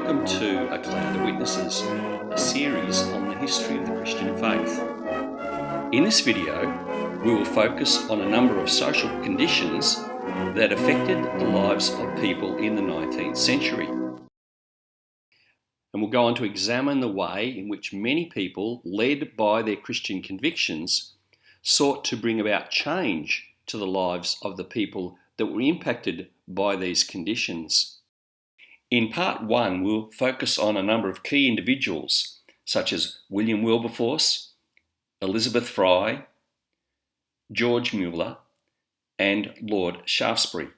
welcome to A Cloud of Witnesses, a series on the history of the Christian faith. In this video, we will focus on a number of social conditions that affected the lives of people in the 19th century. And we'll go on to examine the way in which many people, led by their Christian convictions, sought to bring about change to the lives of the people that were impacted by these conditions. In part one, we'll focus on a number of key individuals, such as William Wilberforce, Elizabeth Fry, George Müller, and Lord Shaftesbury.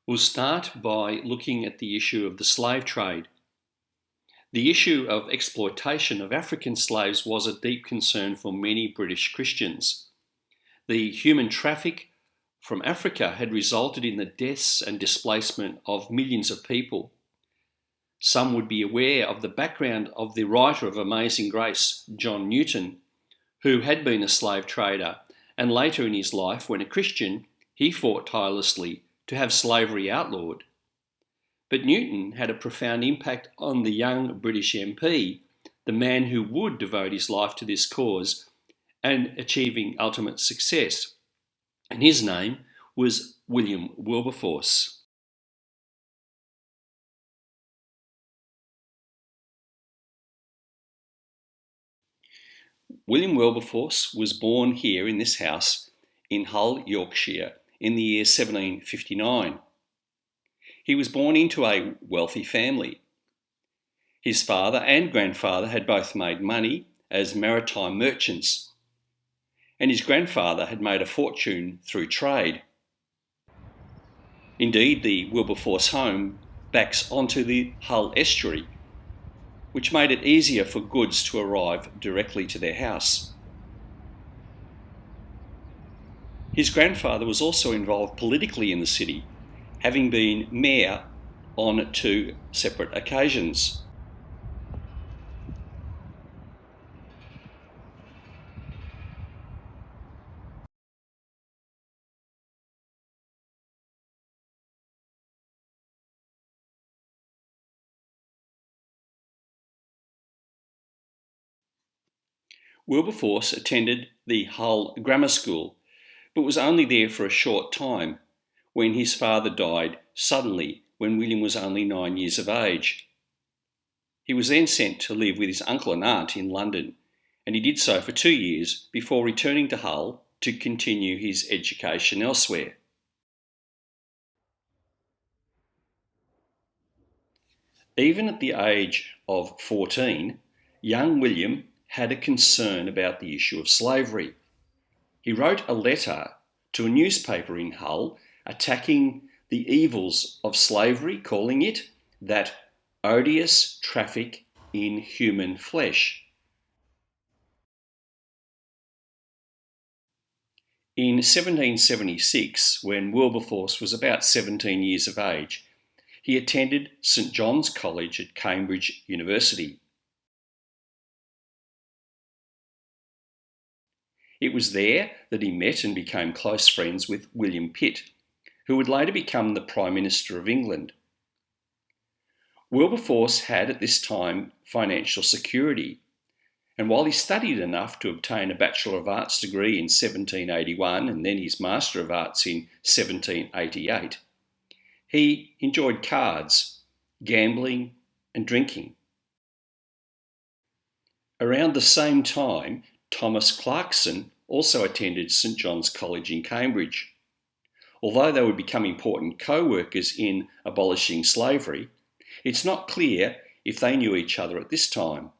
We'll start by looking at the issue of the slave trade. The issue of exploitation of African slaves was a deep concern for many British Christians. The human traffic from Africa had resulted in the deaths and displacement of millions of people. Some would be aware of the background of the writer of Amazing Grace, John Newton, who had been a slave trader, and later in his life, when a Christian, he fought tirelessly to have slavery outlawed. But Newton had a profound impact on the young British MP, the man who would devote his life to this cause and achieving ultimate success. And his name was William Wilberforce. William Wilberforce was born here in this house in Hull, Yorkshire, in the year 1759. He was born into a wealthy family. His father and grandfather had both made money as maritime merchants, and his grandfather had made a fortune through trade. Indeed, the Wilberforce home backs onto the Hull estuary, which made it easier for goods to arrive directly to their house. His grandfather was also involved politically in the city, having been mayor on two separate occasions. Wilberforce attended the Hull Grammar School, but was only there for a short time when his father died suddenly when William was only 9 years of age. He was then sent to live with his uncle and aunt in London, and he did so for 2 years before returning to Hull to continue his education elsewhere. Even at the age of 14, young William had a concern about the issue of slavery. He wrote a letter to a newspaper in Hull attacking the evils of slavery, calling it that odious traffic in human flesh. In 1776, when Wilberforce was about 17 years of age, he attended St John's College at Cambridge University. It was there that he met and became close friends with William Pitt, who would later become the Prime Minister of England. Wilberforce had at this time financial security, and while he studied enough to obtain a Bachelor of Arts degree in 1781 and then his Master of Arts in 1788, he enjoyed cards, gambling, and drinking. Around the same time, Thomas Clarkson also attended St John's College in Cambridge. Although they would become important co-workers in abolishing slavery, it's not clear if they knew each other at this time.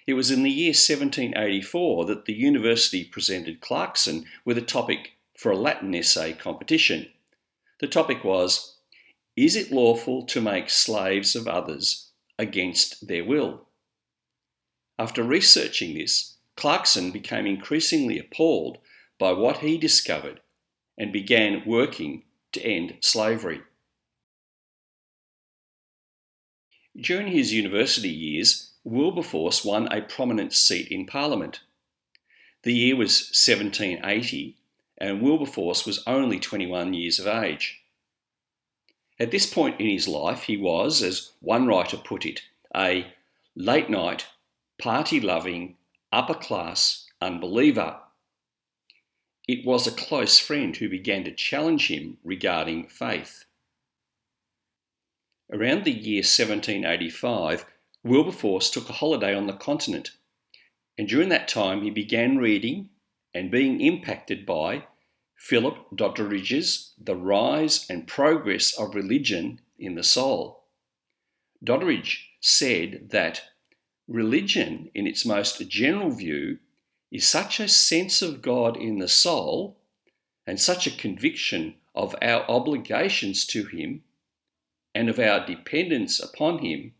It was in the year 1784 that the university presented Clarkson with a topic for a Latin essay competition. The topic was, "Is it lawful to make slaves of others against their will?" After researching this, Clarkson became increasingly appalled by what he discovered and began working to end slavery. During his university years, Wilberforce won a prominent seat in Parliament. The year was 1780, and Wilberforce was only 21 years of age. At this point in his life, he was, as one writer put it, a late-night, party-loving, upper-class unbeliever. It was a close friend who began to challenge him regarding faith. Around the year 1785, Wilberforce took a holiday on the continent, and during that time he began reading and being impacted by Philip Doddridge's The Rise and Progress of Religion in the Soul. Doddridge said that religion, in its most general view, is such a sense of God in the soul and such a conviction of our obligations to him and of our dependence upon him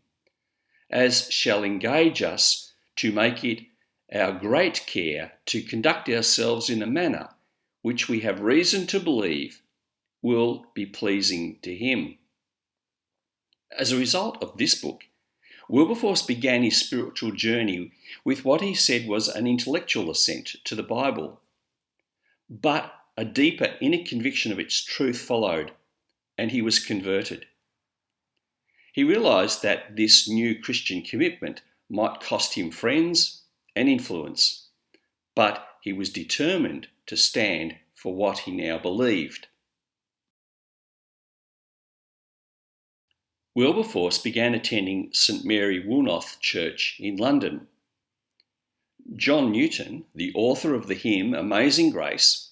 as shall engage us to make it our great care to conduct ourselves in a manner which we have reason to believe will be pleasing to him. As a result of this book, Wilberforce began his spiritual journey with what he said was an intellectual assent to the Bible. But a deeper inner conviction of its truth followed, and he was converted. He realised that this new Christian commitment might cost him friends and influence, but he was determined to stand for what he now believed. Wilberforce began attending St Mary Woolnoth Church in London. John Newton, the author of the hymn Amazing Grace,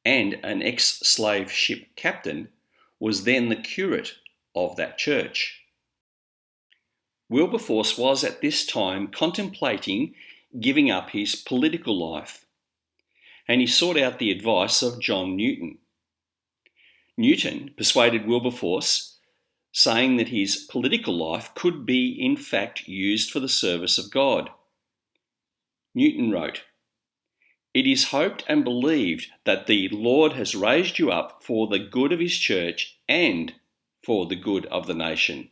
and an ex-slave ship captain, was then the curate of that church. Wilberforce was at this time contemplating giving up his political life, and he sought out the advice of John Newton. Newton persuaded Wilberforce, saying that his political life could be in fact used for the service of God. Newton wrote, "It is hoped and believed that the Lord has raised you up for the good of his church and for the good of the nation."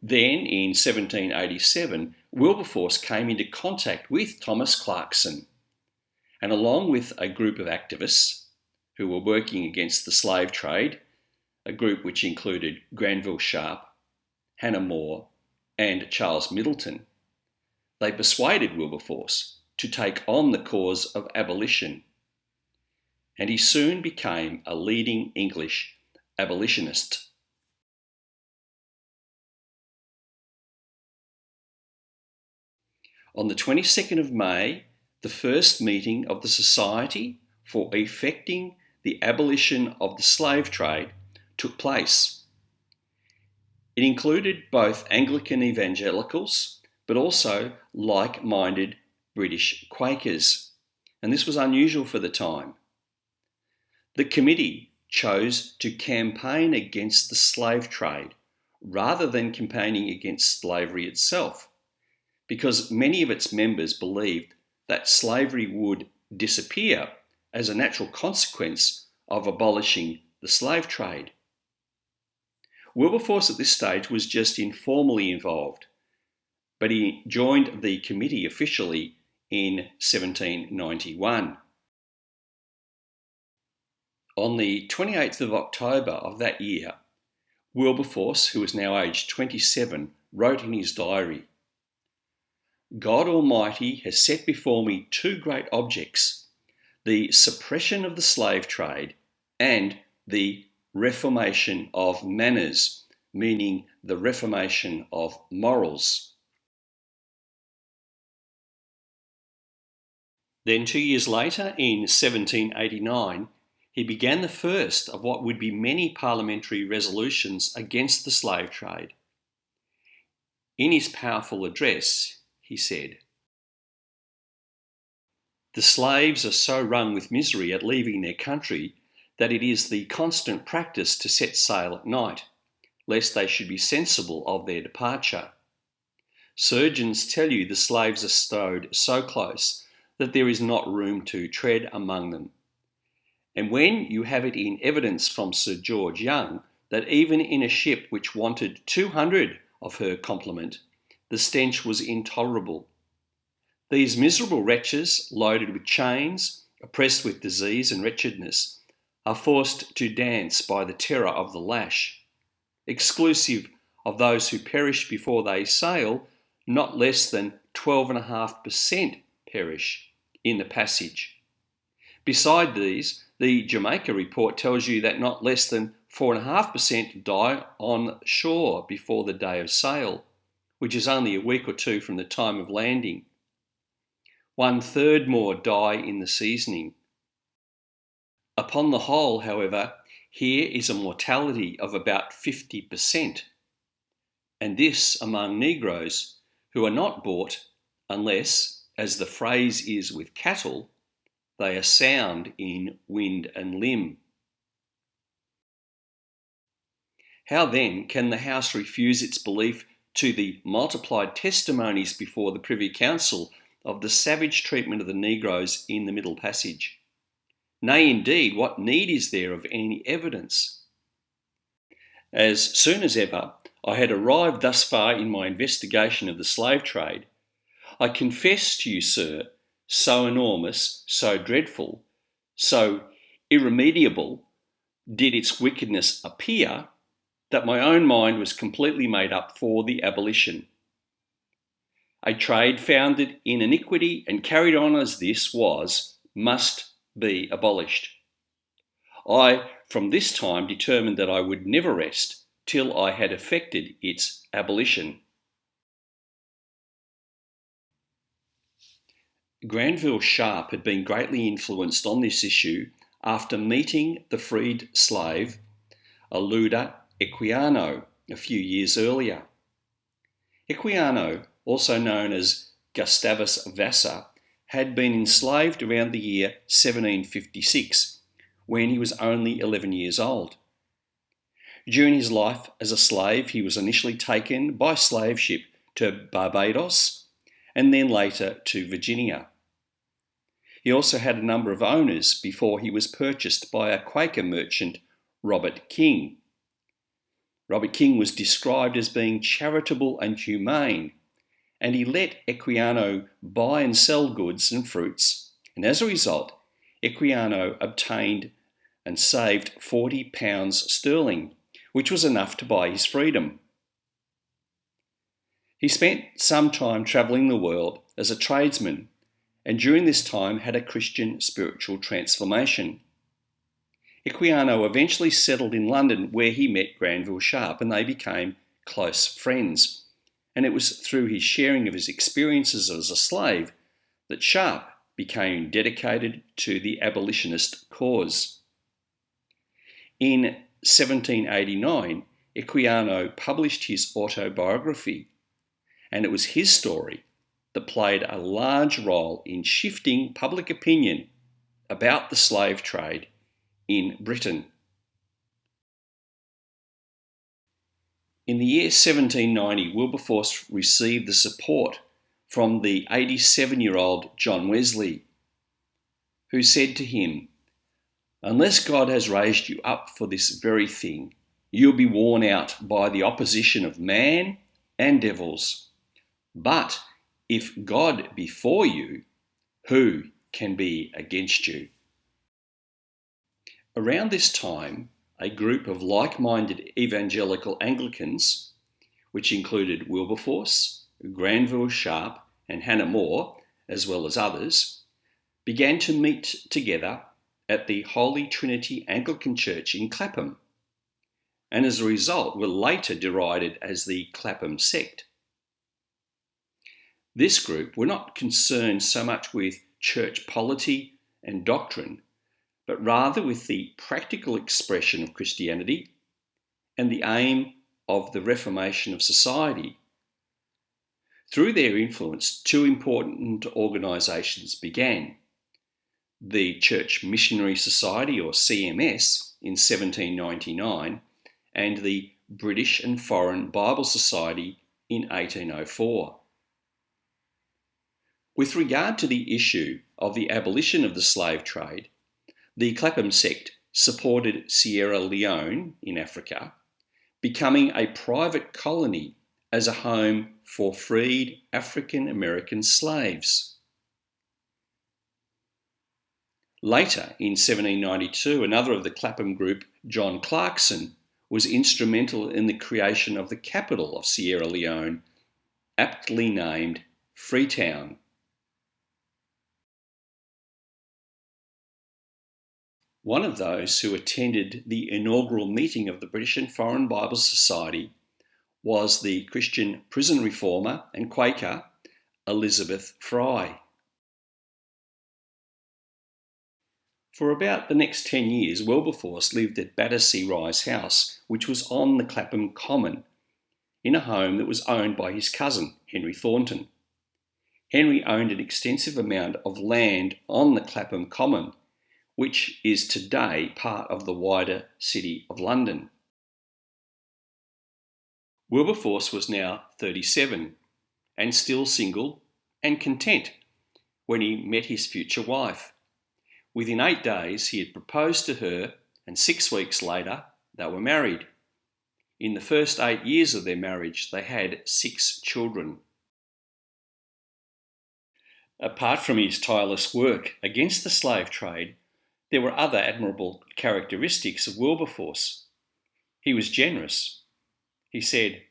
Then, in 1787, Wilberforce came into contact with Thomas Clarkson, and along with a group of activists who were working against the slave trade, a group which included Granville Sharp, Hannah More, and Charles Middleton, they persuaded Wilberforce to take on the cause of abolition, and he soon became a leading English abolitionist. On the 22nd of May, the first meeting of the Society for Effecting the Abolition of the Slave Trade took place. It included both Anglican evangelicals, but also like-minded British Quakers, and this was unusual for the time. The committee chose to campaign against the slave trade rather than campaigning against slavery itself, because many of its members believed that slavery would disappear as a natural consequence of abolishing the slave trade. Wilberforce at this stage was just informally involved, but he joined the committee officially in 1791. On the 28th of October of that year, Wilberforce, who was now aged 27, wrote in his diary, "God Almighty has set before me two great objects, the suppression of the slave trade and the reformation of manners," meaning the reformation of morals. Then 2 years later, in 1789, he began the first of what would be many parliamentary resolutions against the slave trade. In his powerful address, he said, "The slaves are so wrung with misery at leaving their country that it is the constant practice to set sail at night, lest they should be sensible of their departure. Surgeons tell you the slaves are stowed so close that there is not room to tread among them. And when you have it in evidence from Sir George Young that even in a ship which wanted 200 of her complement, the stench was intolerable. These miserable wretches, loaded with chains, oppressed with disease and wretchedness, are forced to dance by the terror of the lash, exclusive of those who perish before they sail. Not less than 12.5% perish in the passage. Beside these, the Jamaica report tells you that not less than 4.5% die on shore before the day of sail, which is only a week or two from the time of landing. 1/3 more die in the seasoning. Upon the whole, however, here is a mortality of about 50%, and this among Negroes who are not bought unless, as the phrase is with cattle, they are sound in wind and limb. How then can the House refuse its belief to the multiplied testimonies before the Privy Council of the savage treatment of the Negroes in the Middle Passage? Nay, indeed, what need is there of any evidence? As soon as ever I had arrived thus far in my investigation of the slave trade, I confess to you, sir, so enormous, so dreadful, so irremediable did its wickedness appear, that my own mind was completely made up for the abolition. A trade founded in iniquity and carried on as this must be abolished. I, from this time, determined that I would never rest till I had effected its abolition. Granville Sharp had been greatly influenced on this issue after meeting the freed slave Aluda Equiano a few years earlier. Equiano, also known as Gustavus Vassa, had been enslaved around the year 1756, when he was only 11 years old. During his life as a slave, he was initially taken by slave ship to Barbados and then later to Virginia. He also had a number of owners before he was purchased by a Quaker merchant, Robert King. Robert King was described as being charitable and humane, and he let Equiano buy and sell goods and fruits, and as a result, Equiano obtained and saved £40, which was enough to buy his freedom. He spent some time travelling the world as a tradesman, and during this time had a Christian spiritual transformation. Equiano eventually settled in London, where he met Granville Sharp, and they became close friends. And it was through his sharing of his experiences as a slave that Sharp became dedicated to the abolitionist cause. In 1789, Equiano published his autobiography, and it was his story that played a large role in shifting public opinion about the slave trade in Britain. In the year 1790, Wilberforce received the support from the 87-year-old John Wesley, who said to him, "Unless God has raised you up for this very thing, you'll be worn out by the opposition of man and devils. But if God be for you, who can be against you?" Around this time, a group of like-minded evangelical Anglicans, which included Wilberforce, Granville Sharp, and Hannah More, as well as others, began to meet together at the Holy Trinity Anglican Church in Clapham, and as a result were later derided as the Clapham sect. This group were not concerned so much with church polity and doctrine, but rather with the practical expression of Christianity and the aim of the reformation of society. Through their influence, two important organisations began: the Church Missionary Society, or CMS, in 1799, and the British and Foreign Bible Society in 1804. With regard to the issue of the abolition of the slave trade, the Clapham sect supported Sierra Leone in Africa becoming a private colony as a home for freed African American slaves. Later, in 1792, another of the Clapham group, John Clarkson, was instrumental in the creation of the capital of Sierra Leone, aptly named Freetown. One of those who attended the inaugural meeting of the British and Foreign Bible Society was the Christian prison reformer and Quaker Elizabeth Fry. For about the next 10 years, Wilberforce lived at Battersea Rise House, which was on the Clapham Common, in a home that was owned by his cousin, Henry Thornton. Henry owned an extensive amount of land on the Clapham Common, which is today part of the wider City of London. Wilberforce was now 37 and still single and content when he met his future wife. Within 8 days, he had proposed to her, and 6 weeks later, they were married. In the first 8 years of their marriage, they had 6 children. Apart from his tireless work against the slave trade, there were other admirable characteristics of Wilberforce. He was generous. He said,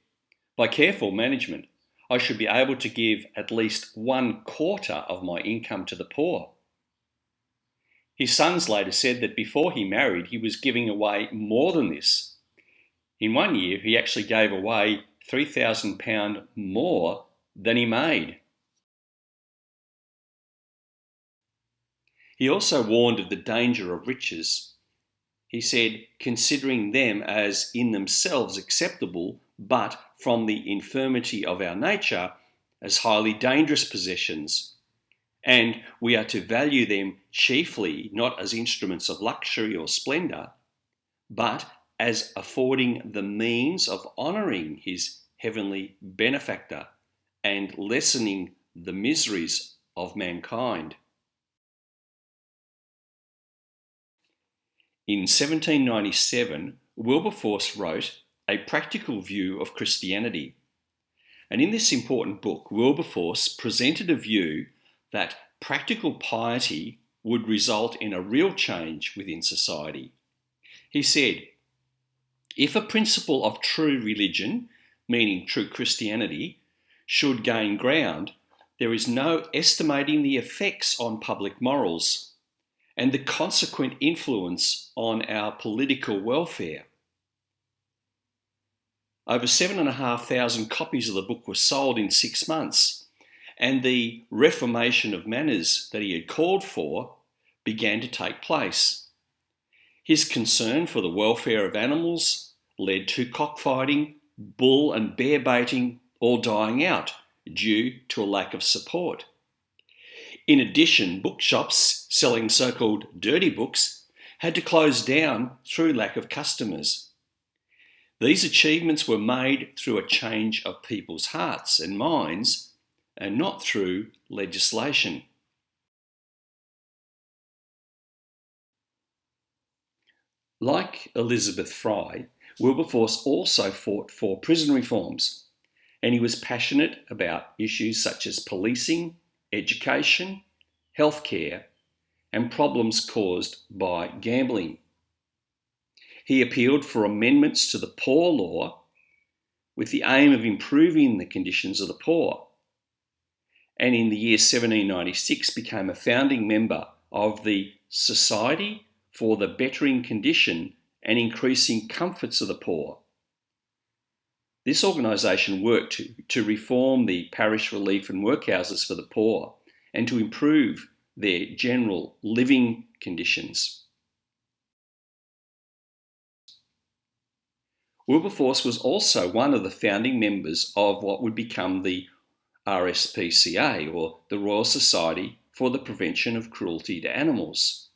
"By careful management, I should be able to give at least 1/4 of my income to the poor." His sons later said that before he married, he was giving away more than this. In one year, he actually gave away £3,000 more than he made. He also warned of the danger of riches. He said, considering them as in themselves acceptable, but from the infirmity of our nature, as highly dangerous possessions. And we are to value them chiefly not as instruments of luxury or splendour, but as affording the means of honouring his heavenly benefactor and lessening the miseries of mankind. In 1797, Wilberforce wrote A Practical View of Christianity. And in this important book, Wilberforce presented a view that practical piety would result in a real change within society. He said, if a principle of true religion, meaning true Christianity, should gain ground, there is no estimating the effects on public morals and the consequent influence on our political welfare. Over 7,500 copies of the book were sold in 6 months, and the reformation of manners that he had called for began to take place. His concern for the welfare of animals led to cockfighting, bull and bear baiting all dying out due to a lack of support. In addition, bookshops selling so-called dirty books had to close down through lack of customers. These achievements were made through a change of people's hearts and minds, and not through legislation. Like Elizabeth Fry, Wilberforce also fought for prison reforms, and he was passionate about issues such as policing, education, healthcare, and problems caused by gambling. He appealed for amendments to the Poor Law with the aim of improving the conditions of the poor, and in the year 1796 became a founding member of the Society for the Bettering Condition and Increasing Comforts of the Poor. This organisation worked to reform the parish relief and workhouses for the poor and to improve their general living conditions. Wilberforce was also one of the founding members of what would become the RSPCA, or the Royal Society for the Prevention of Cruelty to Animals.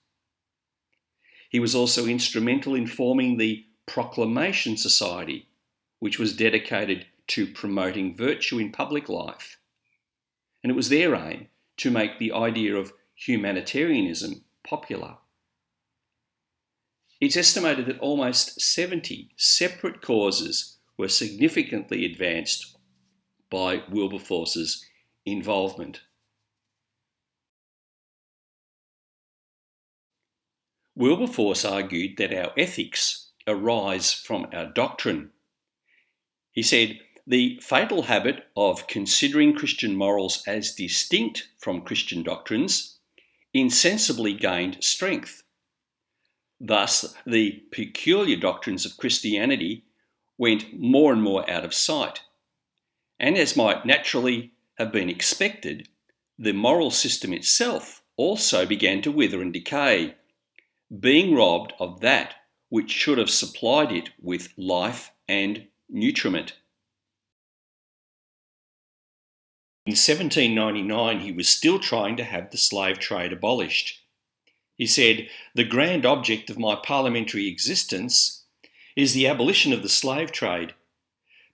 He was also instrumental in forming the Proclamation Society, which was dedicated to promoting virtue in public life. And it was their aim to make the idea of humanitarianism popular. It's estimated that almost 70 separate causes were significantly advanced by Wilberforce's involvement. Wilberforce argued that our ethics arise from our doctrine. He said, "The fatal habit of considering Christian morals as distinct from Christian doctrines insensibly gained strength. Thus, the peculiar doctrines of Christianity went more and more out of sight. And as might naturally have been expected, the moral system itself also began to wither and decay, being robbed of that which should have supplied it with life and nutriment." In 1799, he was still trying to have the slave trade abolished. He said, "The grand object of my parliamentary existence is the abolition of the slave trade.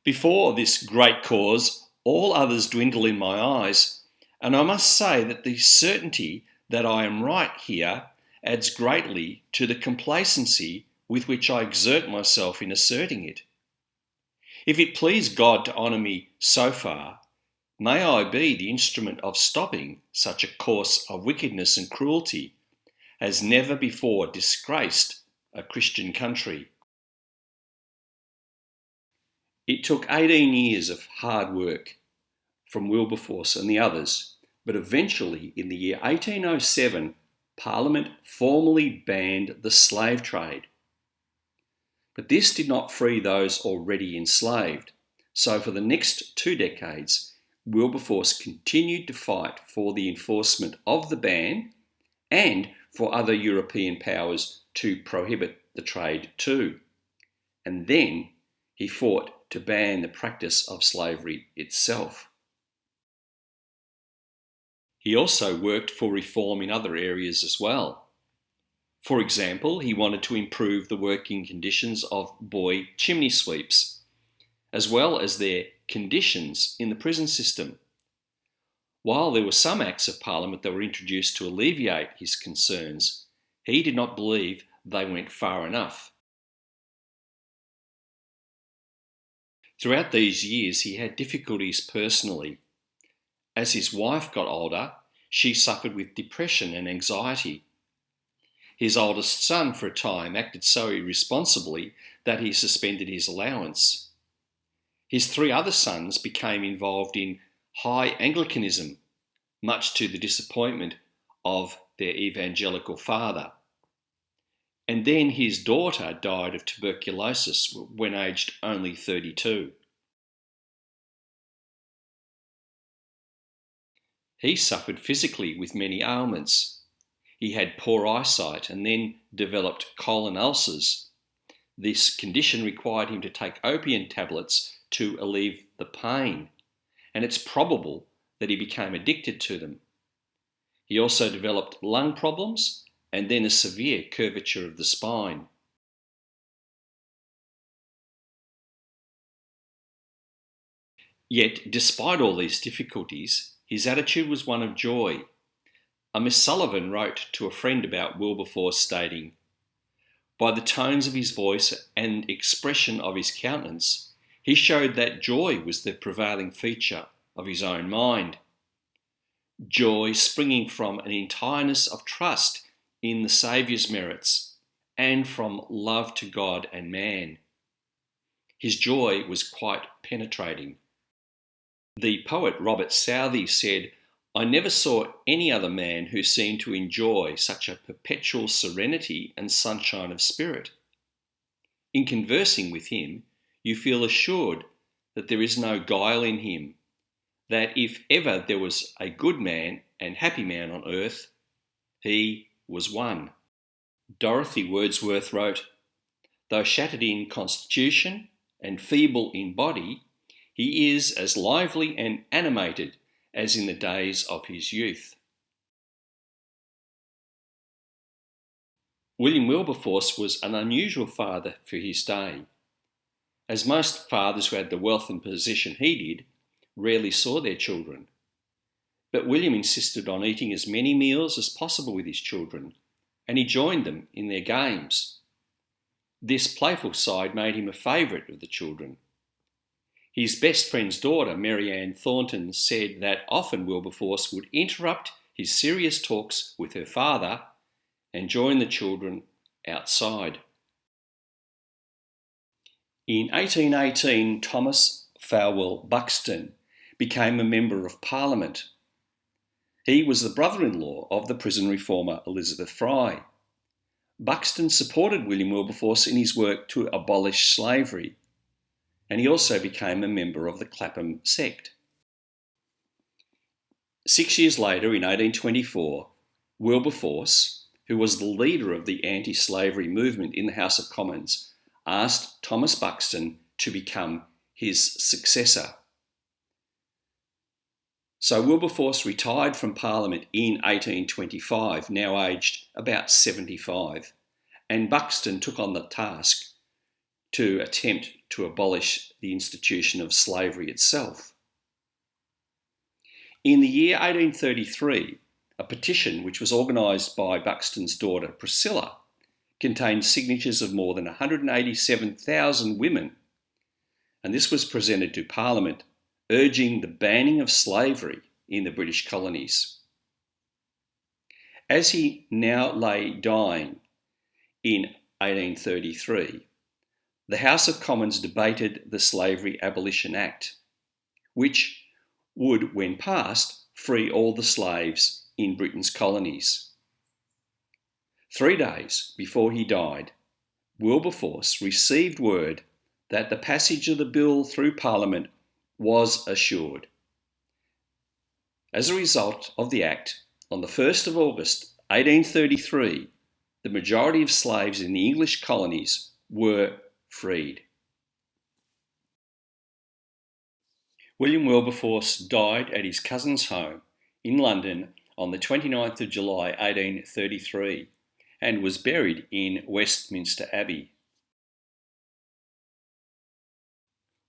Before this great cause, all others dwindle in my eyes, and I must say that the certainty that I am right here adds greatly to the complacency with which I exert myself in asserting it. If it please God to honour me so far, may I be the instrument of stopping such a course of wickedness and cruelty as never before disgraced a Christian country." It took 18 years of hard work from Wilberforce and the others, but eventually in the year 1807, Parliament formally banned the slave trade. But this did not free those already enslaved, so for the next 2 decades, Wilberforce continued to fight for the enforcement of the ban and for other European powers to prohibit the trade too. And then he fought to ban the practice of slavery itself. He also worked for reform in other areas as well. For example, he wanted to improve the working conditions of boy chimney sweeps, as well as their conditions in the prison system. While there were some acts of Parliament that were introduced to alleviate his concerns, he did not believe they went far enough. Throughout these years, he had difficulties personally. As his wife got older, she suffered with depression and anxiety. His oldest son, for a time, acted so irresponsibly that he suspended his allowance. His 3 other sons became involved in high Anglicanism, much to the disappointment of their evangelical father. And then his daughter died of tuberculosis when aged only 32. He suffered physically with many ailments. He had poor eyesight and then developed colon ulcers. This condition required him to take opium tablets to alleviate the pain, and it's probable that he became addicted to them. He also developed lung problems and then a severe curvature of the spine. Yet, despite all these difficulties, his attitude was one of joy. A Miss Sullivan wrote to a friend about Wilberforce stating, "By the tones of his voice and expression of his countenance, he showed that joy was the prevailing feature of his own mind. Joy springing from an entireness of trust in the Saviour's merits and from love to God and man. His joy was quite penetrating." The poet Robert Southey said, "I never saw any other man who seemed to enjoy such a perpetual serenity and sunshine of spirit. In conversing with him, you feel assured that there is no guile in him, that if ever there was a good man and happy man on earth, he was one." Dorothy Wordsworth wrote, "Though shattered in constitution and feeble in body, he is as lively and animated as in the days of his youth." William Wilberforce was an unusual father for his day, as most fathers who had the wealth and position he did rarely saw their children. But William insisted on eating as many meals as possible with his children, and he joined them in their games. This playful side made him a favourite of the children. His best friend's daughter, Mary Ann Thornton, said that often Wilberforce would interrupt his serious talks with her father and join the children outside. In 1818, Thomas Fowell Buxton became a Member of Parliament. He was the brother-in-law of the prison reformer Elizabeth Fry. Buxton supported William Wilberforce in his work to abolish slavery, and he also became a member of the Clapham sect. 6 years later, in 1824, Wilberforce, who was the leader of the anti-slavery movement in the House of Commons, asked Thomas Buxton to become his successor. So Wilberforce retired from Parliament in 1825, now aged about 75, and Buxton took on the task to attempt to abolish the institution of slavery itself. In the year 1833, a petition which was organised by Buxton's daughter Priscilla contained signatures of more than 187,000 women, and this was presented to Parliament, urging the banning of slavery in the British colonies. As he now lay dying in 1833, the House of Commons debated the Slavery Abolition Act, which would, when passed, free all the slaves in Britain's colonies. 3 days before he died, Wilberforce received word that the passage of the bill through Parliament was assured. As a result of the Act, on the 1st of August 1833, the majority of slaves in the English colonies were freed. William Wilberforce died at his cousin's home in London on the 29th of July 1833 and was buried in Westminster Abbey.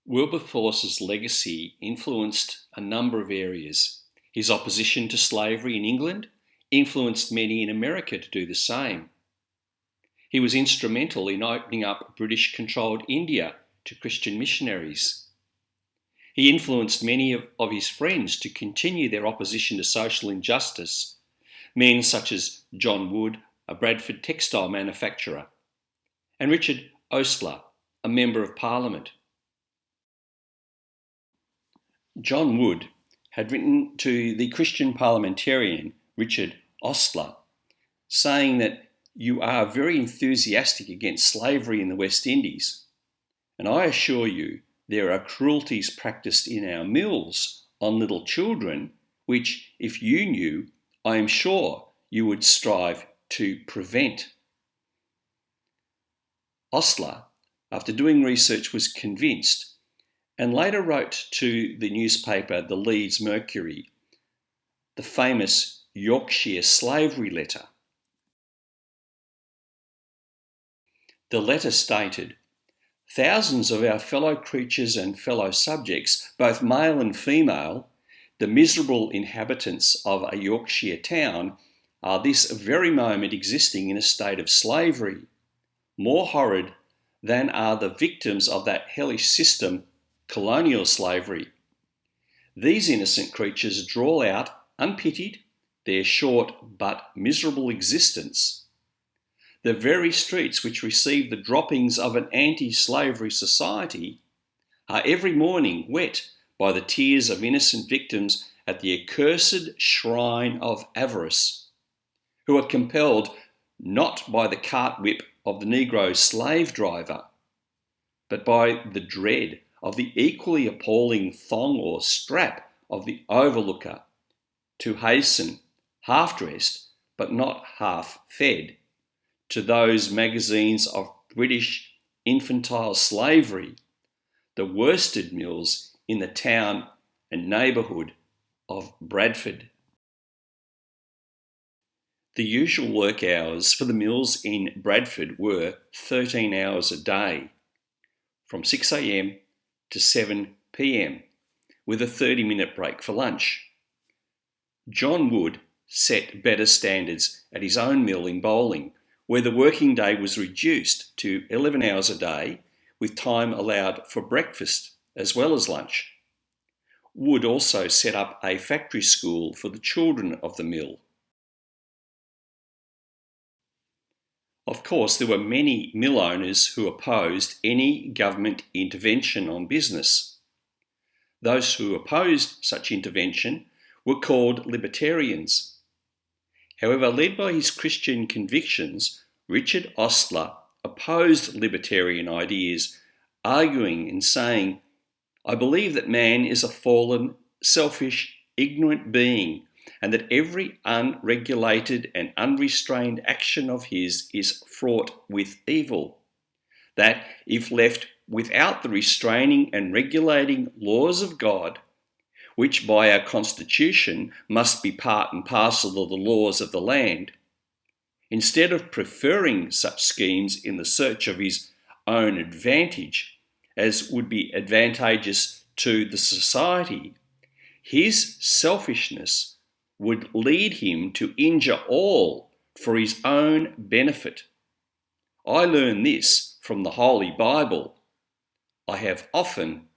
Wilberforce's legacy influenced a number of areas. His opposition to slavery in England influenced many in America to do the same. He was instrumental in opening up British-controlled India to Christian missionaries. He influenced many of his friends to continue their opposition to social injustice, men such as John Wood, a Bradford textile manufacturer, and Richard Ostler, a Member of Parliament. John Wood had written to the Christian parliamentarian Richard Ostler, saying that you are very enthusiastic against slavery in the West Indies, and I assure you there are cruelties practiced in our mills on little children, which, if you knew, I am sure you would strive to prevent. Ostler, after doing research, was convinced and later wrote to the newspaper The Leeds Mercury the famous Yorkshire Slavery Letter. The letter stated, "Thousands of our fellow creatures and fellow subjects, both male and female, the miserable inhabitants of a Yorkshire town, are this very moment existing in a state of slavery, more horrid than are the victims of that hellish system, colonial slavery. These innocent creatures drawl out, unpitied, their short but miserable existence. The very streets which receive the droppings of an anti-slavery society are every morning wet by the tears of innocent victims at the accursed shrine of avarice, who are compelled not by the cart whip of the Negro slave driver, but by the dread of the equally appalling thong or strap of the overlooker, to hasten, half-dressed but not half-fed, to those magazines of British infantile slavery, the worsted mills in the town and neighbourhood of Bradford." The usual work hours for the mills in Bradford were 13 hours a day, from 6 a.m. to 7 p.m, with a 30-minute break for lunch. John Wood set better standards at his own mill in Bowling, where the working day was reduced to 11 hours a day, with time allowed for breakfast as well as lunch. Wood also set up a factory school for the children of the mill. Of course, there were many mill owners who opposed any government intervention on business. Those who opposed such intervention were called libertarians. However, led by his Christian convictions, Richard Ostler opposed libertarian ideas, arguing and saying, "I believe that man is a fallen, selfish, ignorant being, and that every unregulated and unrestrained action of his is fraught with evil. That if left without the restraining and regulating laws of God, which by our constitution must be part and parcel of the laws of the land, instead of preferring such schemes in the search of his own advantage, as would be advantageous to the society, his selfishness would lead him to injure all for his own benefit. I learn this from the Holy Bible. I have often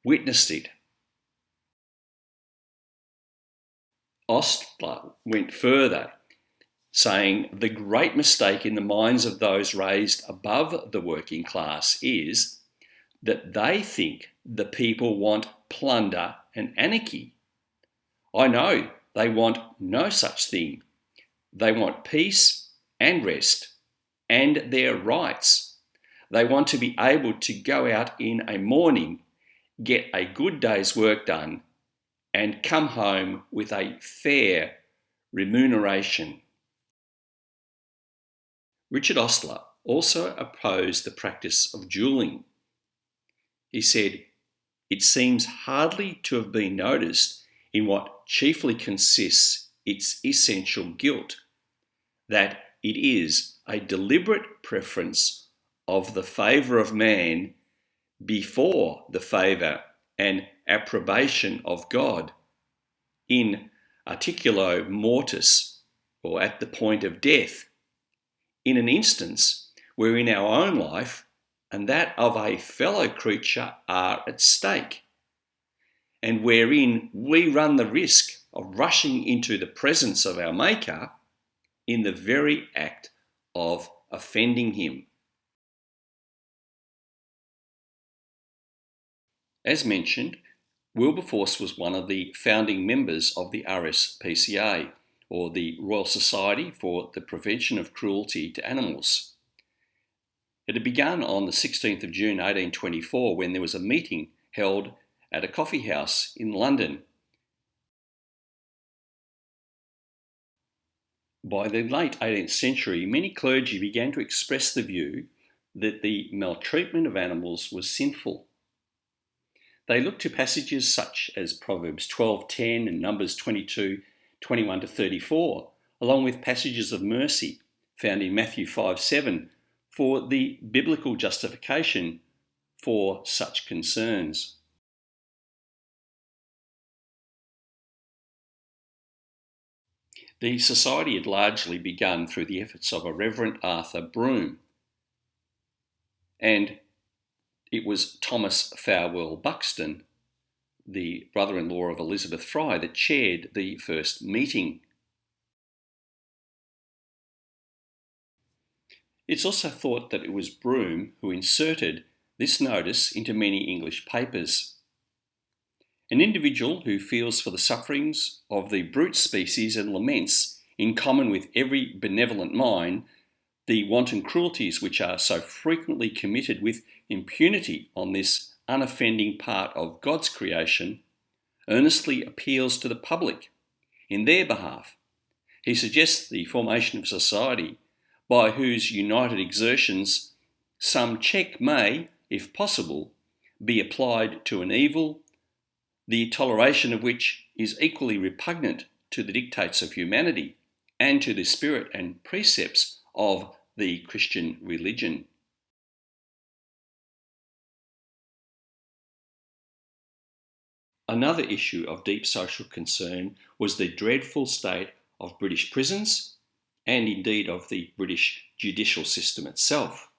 witnessed it." Ostler went further, saying the great mistake in the minds of those raised above the working class is that they think the people want plunder and anarchy. I know they want no such thing. They want peace and rest and their rights. They want to be able to go out in a morning, get a good day's work done, and come home with a fair remuneration. Richard Ostler also opposed the practice of duelling. He said, "It seems hardly to have been noticed in what chiefly consists its essential guilt, that it is a deliberate preference of the favour of man before the favour and approbation of God, in articulo mortis, or at the point of death, in an instance wherein our own life and that of a fellow creature are at stake, and wherein we run the risk of rushing into the presence of our Maker in the very act of offending him." As mentioned, Wilberforce was one of the founding members of the RSPCA, or the Royal Society for the Prevention of Cruelty to Animals. It had begun on the 16th of June 1824 when there was a meeting held at a coffee house in London. By the late 18th century, many clergy began to express the view that the maltreatment of animals was sinful. They looked to passages such as Proverbs 12:10 and Numbers 22:21 to 34, along with passages of mercy found in Matthew 5:7 for the biblical justification for such concerns. The society had largely begun through the efforts of a Reverend Arthur Broome, and it was Thomas Farwell Buxton, the brother-in-law of Elizabeth Fry, that chaired the first meeting. It's also thought that it was Broome who inserted this notice into many English papers. An individual who feels for the sufferings of the brute species and laments, in common with every benevolent mind, the wanton cruelties which are so frequently committed with impunity on this unoffending part of God's creation, earnestly appeals to the public in their behalf. He suggests the formation of a society by whose united exertions some check may, if possible, be applied to an evil, the toleration of which is equally repugnant to the dictates of humanity and to the spirit and precepts of the Christian religion. Another issue of deep social concern was the dreadful state of British prisons and indeed of the British judicial system itself.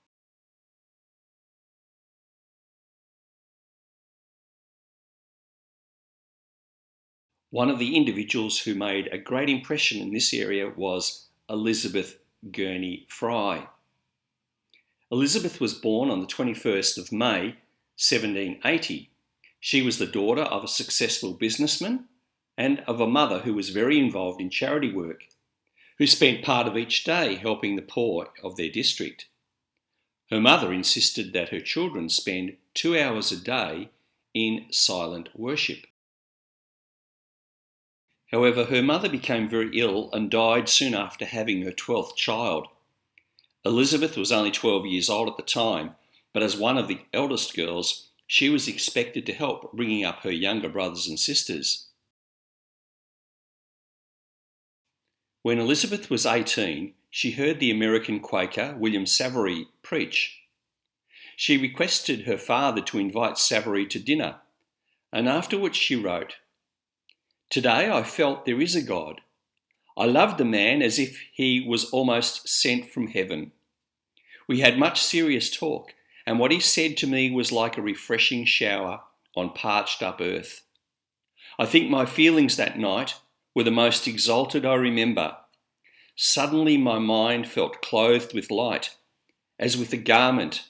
One of the individuals who made a great impression in this area was Elizabeth Gurney Fry. Elizabeth was born on the 21st of May, 1780. She was the daughter of a successful businessman and of a mother who was very involved in charity work, who spent part of each day helping the poor of their district. Her mother insisted that her children spend 2 hours a day in silent worship. However, her mother became very ill and died soon after having her 12th child. Elizabeth was only 12 years old at the time, but as one of the eldest girls, she was expected to help bringing up her younger brothers and sisters. When Elizabeth was 18, she heard the American Quaker William Savary preach. She requested her father to invite Savary to dinner, and afterwards she wrote, "Today I felt there is a God. I loved the man as if he was almost sent from heaven. We had much serious talk, and what he said to me was like a refreshing shower on parched up earth. I think my feelings that night were the most exalted I remember. Suddenly my mind felt clothed with light, as with a garment,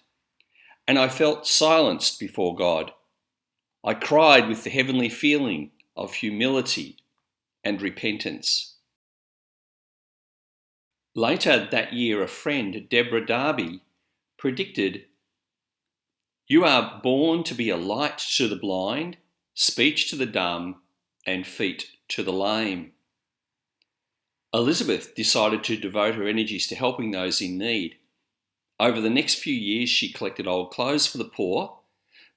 and I felt silenced before God. I cried with the heavenly feeling of humility and repentance." Later that year, a friend, Deborah Darby, predicted, "You are born to be a light to the blind, speech to the dumb, and feet to the lame." Elizabeth decided to devote her energies to helping those in need. Over the next few years, she collected old clothes for the poor,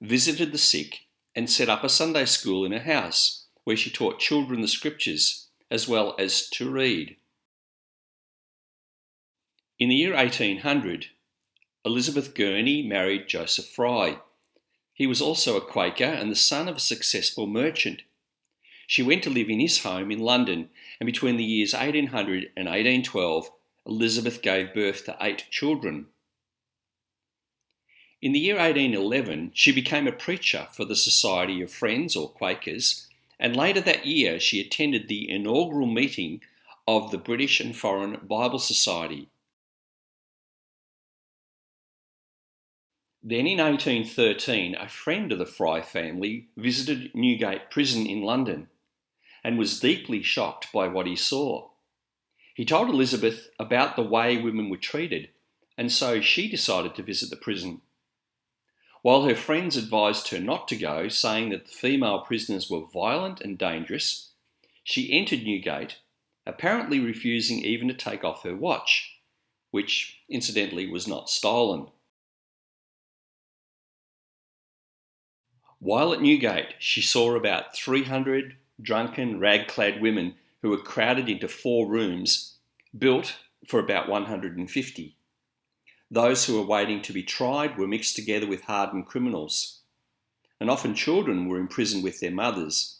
visited the sick, and set up a Sunday school in her house, where she taught children the scriptures as well as to read. In the year 1800, Elizabeth Gurney married Joseph Fry. He was also a Quaker and the son of a successful merchant. She went to live in his home in London, and between the years 1800 and 1812, Elizabeth gave birth to 8 children. In the year 1811, she became a preacher for the Society of Friends, or Quakers, and later that year she attended the inaugural meeting of the British and Foreign Bible Society. Then in 1813, a friend of the Fry family visited Newgate Prison in London and was deeply shocked by what he saw. He told Elizabeth about the way women were treated, and so she decided to visit the prison. While her friends advised her not to go, saying that the female prisoners were violent and dangerous, she entered Newgate, apparently refusing even to take off her watch, which incidentally was not stolen. While at Newgate, she saw about 300 drunken, rag-clad women who were crowded into 4 rooms built for about 150. Those who were waiting to be tried were mixed together with hardened criminals, and often children were imprisoned with their mothers.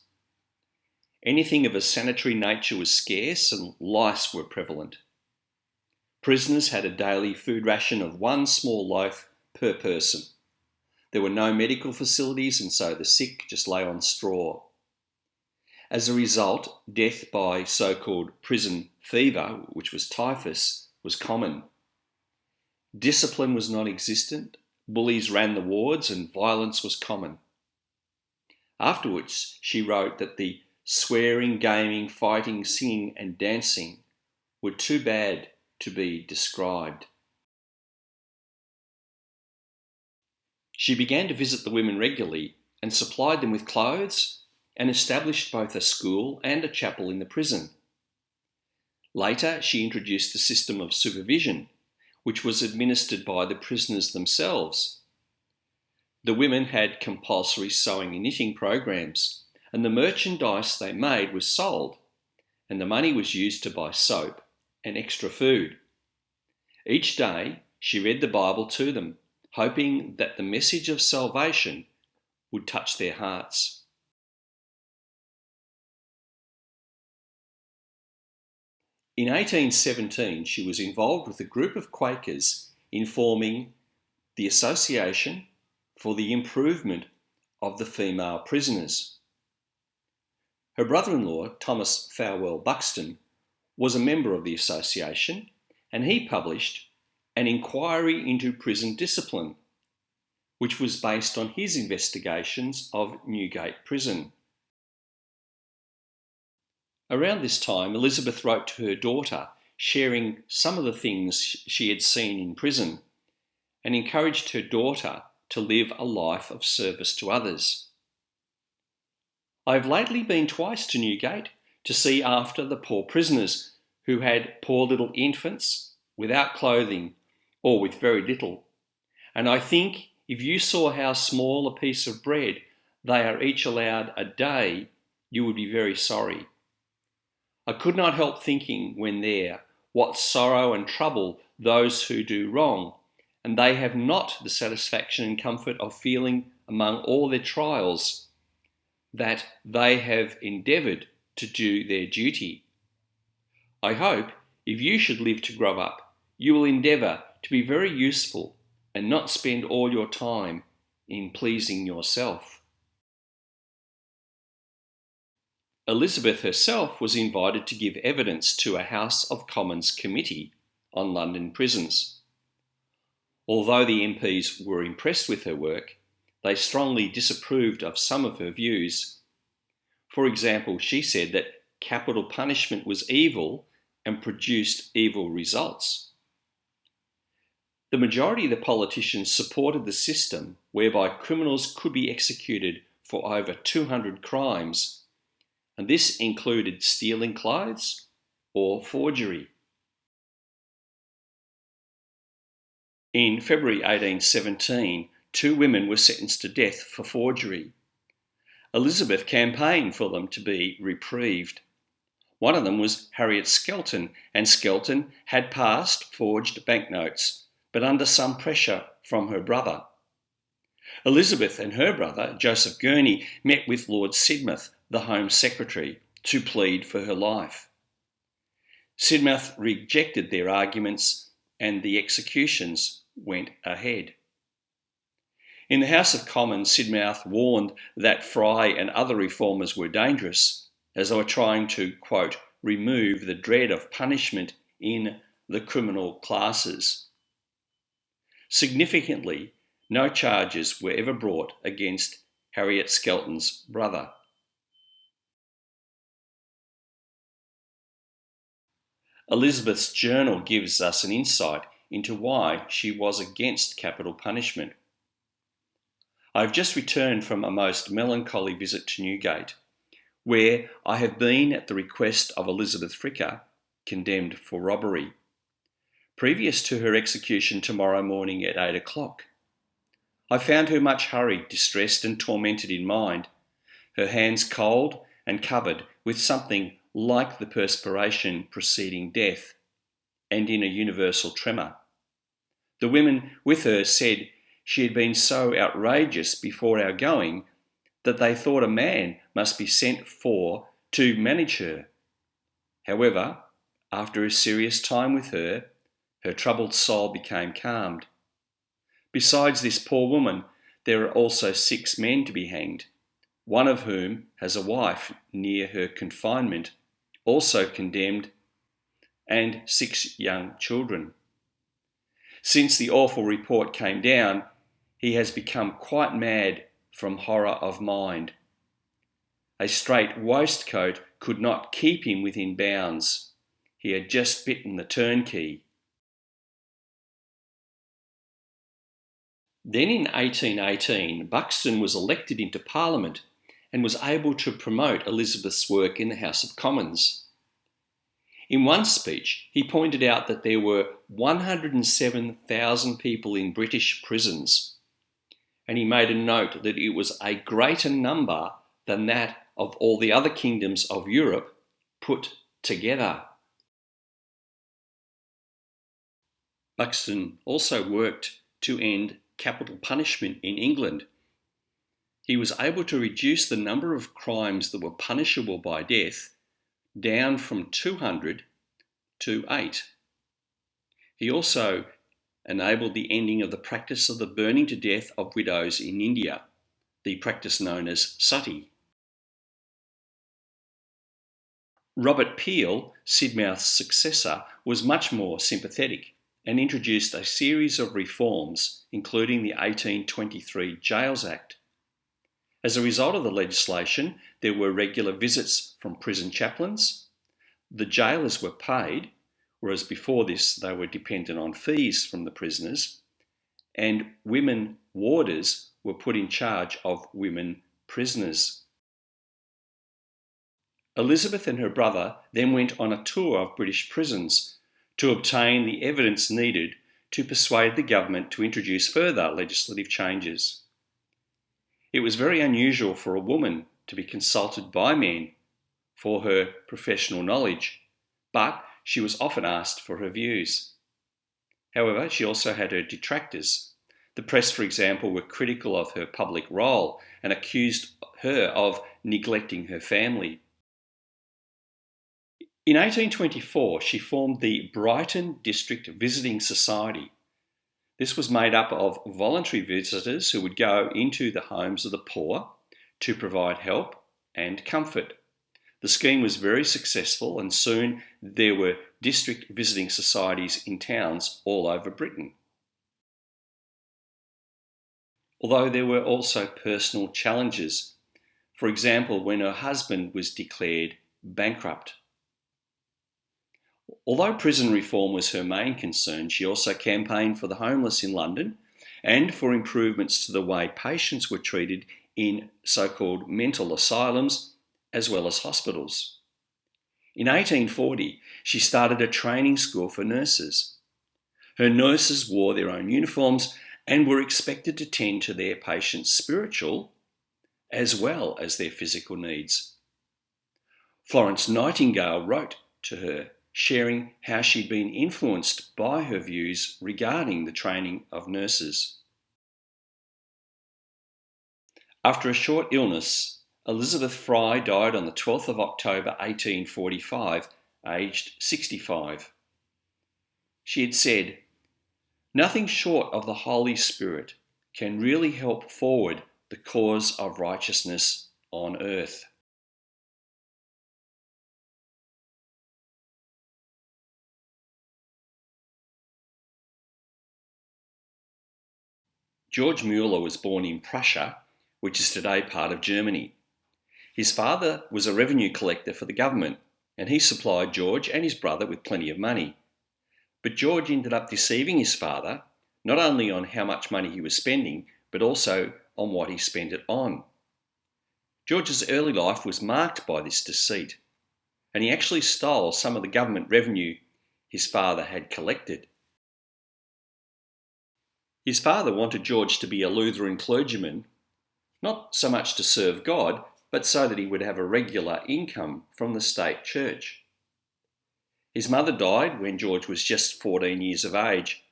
Anything of a sanitary nature was scarce and lice were prevalent. Prisoners had a daily food ration of 1 small loaf per person. There were no medical facilities, and so the sick just lay on straw. As a result, death by so-called prison fever, which was typhus, was common. Discipline was non-existent, bullies ran the wards, and violence was common. Afterwards, she wrote that the swearing, gaming, fighting, singing and dancing were too bad to be described. She began to visit the women regularly and supplied them with clothes and established both a school and a chapel in the prison. Later, she introduced a system of supervision, which was administered by the prisoners themselves. The women had compulsory sewing and knitting programs, and the merchandise they made was sold, and the money was used to buy soap and extra food. Each day, she read the Bible to them, hoping that the message of salvation would touch their hearts. In 1817, she was involved with a group of Quakers in forming the Association for the Improvement of the Female Prisoners. Her brother-in-law, Thomas Fowell Buxton, was a member of the association, and he published an inquiry into prison discipline, which was based on his investigations of Newgate Prison. Around this time, Elizabeth wrote to her daughter, sharing some of the things she had seen in prison, and encouraged her daughter to live a life of service to others. I have lately been twice to Newgate to see after the poor prisoners who had poor little infants without clothing or with very little. And I think if you saw how small a piece of bread they are each allowed a day, you would be very sorry. I could not help thinking when there, what sorrow and trouble those who do wrong, and they have not the satisfaction and comfort of feeling among all their trials that they have endeavoured to do their duty. I hope if you should live to grow up, you will endeavour to be very useful and not spend all your time in pleasing yourself. Elizabeth herself was invited to give evidence to a House of Commons committee on London prisons. Although the MPs were impressed with her work, they strongly disapproved of some of her views. For example, she said that capital punishment was evil and produced evil results. The majority of the politicians supported the system whereby criminals could be executed for over 200 crimes, and this included stealing clothes or forgery. In February 1817, 2 women were sentenced to death for forgery. Elizabeth campaigned for them to be reprieved. One of them was Harriet Skelton, and Skelton had passed forged banknotes, but under some pressure from her brother. Elizabeth and her brother, Joseph Gurney, met with Lord Sidmouth, the Home Secretary, to plead for her life. Sidmouth rejected their arguments and the executions went ahead. In the House of Commons, Sidmouth warned that Fry and other reformers were dangerous, as they were trying to, quote, remove the dread of punishment in the criminal classes. Significantly, no charges were ever brought against Harriet Skelton's brother. Elizabeth's journal gives us an insight into why she was against capital punishment. I have just returned from a most melancholy visit to Newgate, where I have been at the request of Elizabeth Fricker, condemned for robbery, previous to her execution tomorrow morning at 8 o'clock. I found her much hurried, distressed and tormented in mind, her hands cold and covered with something like the perspiration preceding death, and in a universal tremor. The women with her said she had been so outrageous before our going that they thought a man must be sent for to manage her. However, after a serious time with her, her troubled soul became calmed. Besides this poor woman, there are also 6 men to be hanged, one of whom has a wife near her confinement, also condemned, and 6 young children. Since the awful report came down, he has become quite mad from horror of mind. A strait waistcoat could not keep him within bounds. He had just bitten the turnkey. Then in 1818, Buxton was elected into Parliament and was able to promote Elizabeth's work in the House of Commons. In one speech, he pointed out that there were 107,000 people in British prisons, and he made a note that it was a greater number than that of all the other kingdoms of Europe put together. Buxton also worked to end capital punishment in England. He was able to reduce the number of crimes that were punishable by death down from 200 to 8. He also enabled the ending of the practice of the burning to death of widows in India, the practice known as sati. Robert Peel, Sidmouth's successor, was much more sympathetic. and introduced a series of reforms, including the 1823 Jails Act. As a result of the legislation, there were regular visits from prison chaplains. The jailers were paid, whereas before this they were dependent on fees from the prisoners, and women warders were put in charge of women prisoners. Elizabeth and her brother then went on a tour of British prisons to obtain the evidence needed to persuade the government to introduce further legislative changes. It was very unusual for a woman to be consulted by men for her professional knowledge, but she was often asked for her views. However, she also had her detractors. The press, for example, were critical of her public role and accused her of neglecting her family. In 1824, she formed the Brighton District Visiting Society. This was made up of voluntary visitors who would go into the homes of the poor to provide help and comfort. The scheme was very successful, and soon there were district visiting societies in towns all over Britain. Although there were also personal challenges. For example, when her husband was declared bankrupt. Although prison reform was her main concern, she also campaigned for the homeless in London and for improvements to the way patients were treated in so-called mental asylums as well as hospitals. In 1840, she started a training school for nurses. Her nurses wore their own uniforms and were expected to tend to their patients' spiritual as well as their physical needs. Florence Nightingale wrote to her, sharing how she'd been influenced by her views regarding the training of nurses. After a short illness, Elizabeth Fry died on the 12th of October 1845, aged 65. She had said, "Nothing short of the Holy Spirit can really help forward the cause of righteousness on earth." George Müller was born in Prussia, which is today part of Germany. His father was a revenue collector for the government, and he supplied George and his brother with plenty of money. But George ended up deceiving his father, not only on how much money he was spending, but also on what he spent it on. George's early life was marked by this deceit, and he actually stole some of the government revenue his father had collected. His father wanted George to be a Lutheran clergyman, not so much to serve God, but so that he would have a regular income from the state church. His mother died when George was just 14 years of age,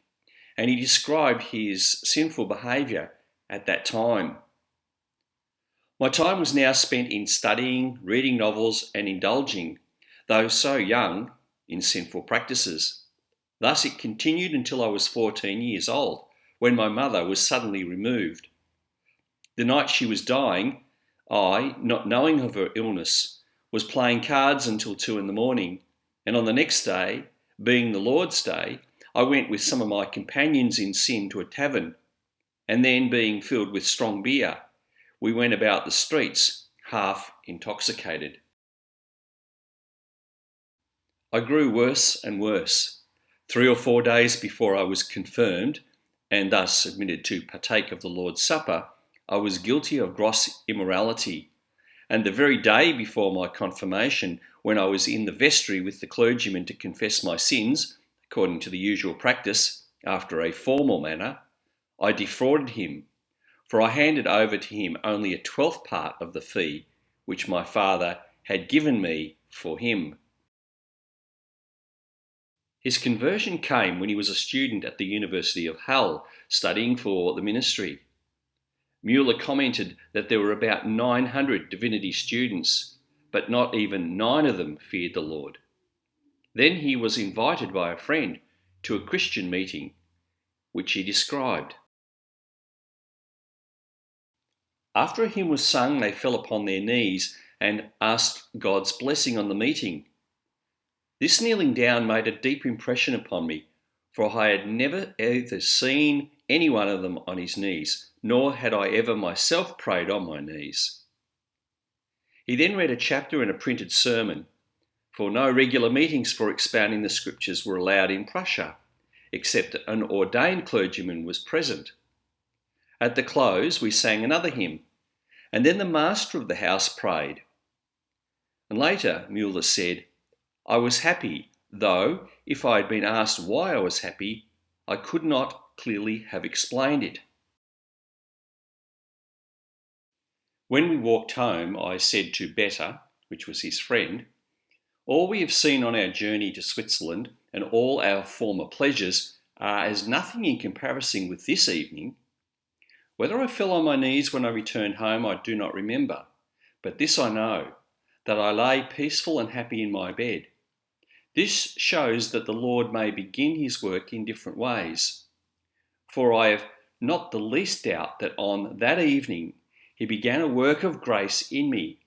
and he described his sinful behaviour at that time. "My time was now spent in studying, reading novels, and indulging, though so young, in sinful practices. Thus it continued until I was 14 years old, when my mother was suddenly removed. The night she was dying, I, not knowing of her illness, was playing cards until 2 a.m, and on the next day, being the Lord's Day, I went with some of my companions in sin to a tavern, and then, being filled with strong beer, we went about the streets, half intoxicated. I grew worse and worse. 3 or 4 days before I was confirmed, and thus admitted to partake of the Lord's Supper, I was guilty of gross immorality, and the very day before my confirmation, when I was in the vestry with the clergyman to confess my sins, according to the usual practice, after a formal manner, I defrauded him, for I handed over to him only a 12th part of the fee which my father had given me for him." His conversion came when he was a student at the University of Hull, studying for the ministry. Müller commented that there were about 900 divinity students, but not even 9 of them feared the Lord. Then he was invited by a friend to a Christian meeting, which he described. After a hymn was sung, they fell upon their knees and asked God's blessing on the meeting. This kneeling down made a deep impression upon me, for I had never either seen any one of them on his knees, nor had I ever myself prayed on my knees. He then read a chapter in a printed sermon, for no regular meetings for expounding the scriptures were allowed in Prussia, except an ordained clergyman was present. At the close, we sang another hymn, and then the master of the house prayed. And later, Müller said, I was happy, though, if I had been asked why I was happy, I could not clearly have explained it. When we walked home, I said to Betta, which was his friend, all we have seen on our journey to Switzerland and all our former pleasures are as nothing in comparison with this evening. Whether I fell on my knees when I returned home, I do not remember, but this I know, that I lay peaceful and happy in my bed. This shows that the Lord may begin his work in different ways. For I have not the least doubt that on that evening he began a work of grace in me.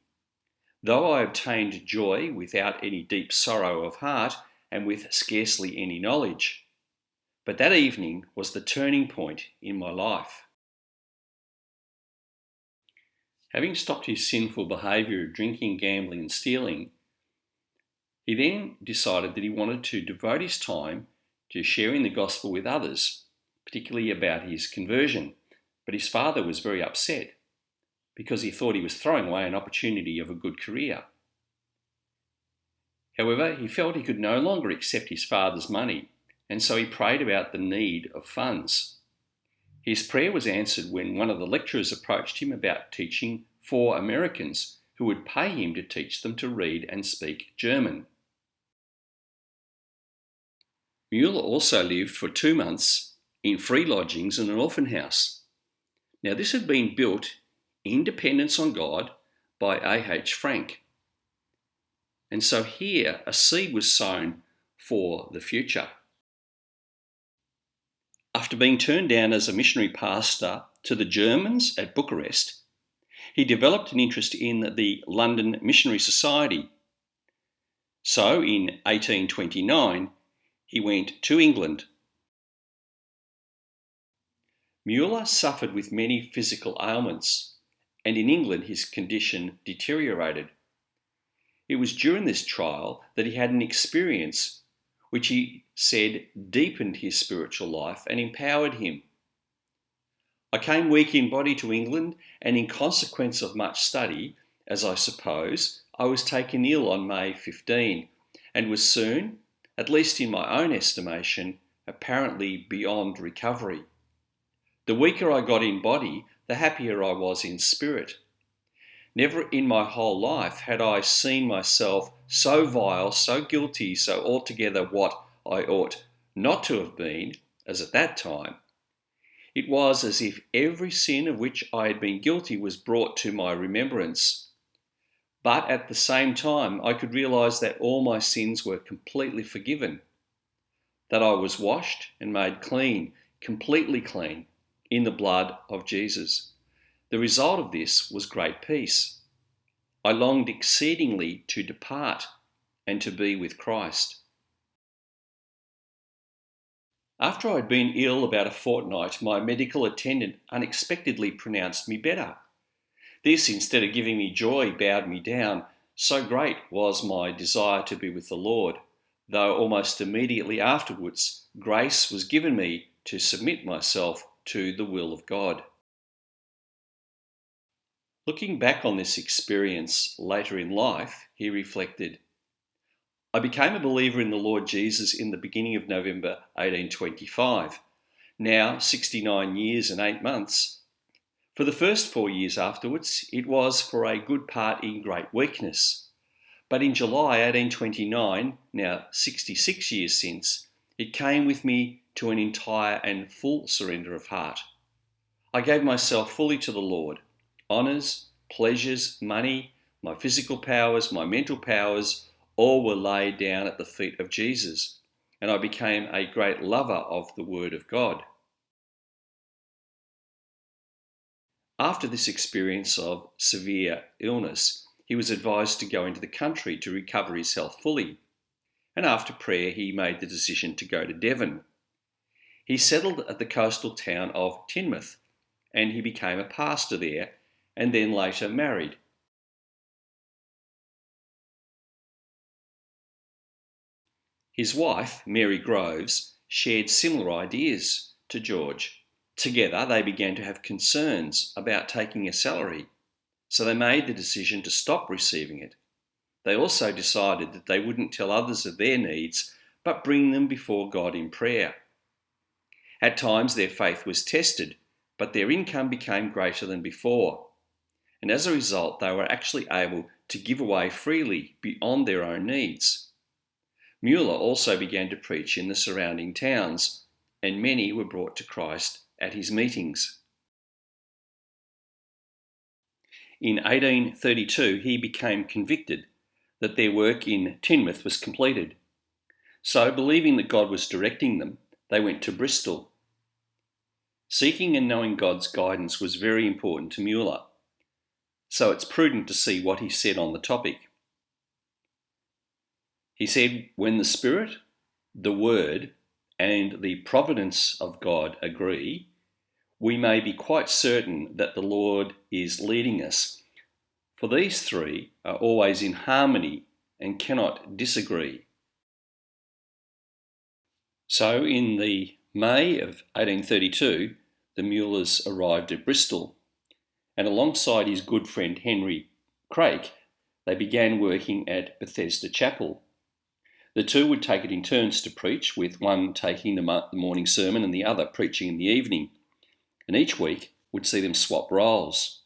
Though I obtained joy without any deep sorrow of heart and with scarcely any knowledge. But that evening was the turning point in my life. Having stopped his sinful behaviour of drinking, gambling and stealing, he then decided that he wanted to devote his time to sharing the gospel with others, particularly about his conversion. But his father was very upset because he thought he was throwing away an opportunity of a good career. However, he felt he could no longer accept his father's money, and so he prayed about the need of funds. His prayer was answered when one of the lecturers approached him about teaching 4 Americans who would pay him to teach them to read and speak German. Müller also lived for 2 months in free lodgings in an orphan house. Now this had been built in dependence on God by A.H. Frank. And so here a seed was sown for the future. After being turned down as a missionary pastor to the Germans at Bucharest, he developed an interest in the London Missionary Society. So in 1829, he went to England. Müller suffered with many physical ailments, and in England his condition deteriorated. It was during this trial that he had an experience which he said deepened his spiritual life and empowered him. I came weak in body to England, and in consequence of much study, as I suppose, I was taken ill on May 15, and was soon, at least in my own estimation, apparently beyond recovery. The weaker I got in body, the happier I was in spirit. Never in my whole life had I seen myself so vile, so guilty, so altogether what I ought not to have been, as at that time. It was as if every sin of which I had been guilty was brought to my remembrance. But at the same time, I could realise that all my sins were completely forgiven, that I was washed and made clean, completely clean, in the blood of Jesus. The result of this was great peace. I longed exceedingly to depart and to be with Christ. After I had been ill about a fortnight, my medical attendant unexpectedly pronounced me better. This, instead of giving me joy, bowed me down. So great was my desire to be with the Lord, though almost immediately afterwards, grace was given me to submit myself to the will of God. Looking back on this experience later in life, he reflected, I became a believer in the Lord Jesus in the beginning of November 1825, now 69 years and 8 months. For the first 4 years afterwards, it was for a good part in great weakness. But in July 1829, now 66 years since, it came with me to an entire and full surrender of heart. I gave myself fully to the Lord. Honours, pleasures, money, my physical powers, my mental powers, all were laid down at the feet of Jesus, and I became a great lover of the Word of God. After this experience of severe illness, he was advised to go into the country to recover his health fully, and after prayer he made the decision to go to Devon. He settled at the coastal town of Teignmouth, and he became a pastor there and then later married. His wife, Mary Groves, shared similar ideas to George. Together, they began to have concerns about taking a salary, so they made the decision to stop receiving it. They also decided that they wouldn't tell others of their needs, but bring them before God in prayer. At times, their faith was tested, but their income became greater than before. And as a result, they were actually able to give away freely beyond their own needs. Müller also began to preach in the surrounding towns, and many were brought to Christ at his meetings. In 1832, he became convicted that their work in Teignmouth was completed. So, believing that God was directing them, they went to Bristol. Seeking and knowing God's guidance was very important to Müller, so it's prudent to see what he said on the topic. He said, "When the Spirit, the Word, and the providence of God agree, we may be quite certain that the Lord is leading us, for these three are always in harmony and cannot disagree." So in the May of 1832, the Müllers arrived at Bristol, and alongside his good friend Henry Craik, they began working at Bethesda Chapel. The two would take it in turns to preach, with one taking the morning sermon and the other preaching in the evening, and each week would see them swap roles.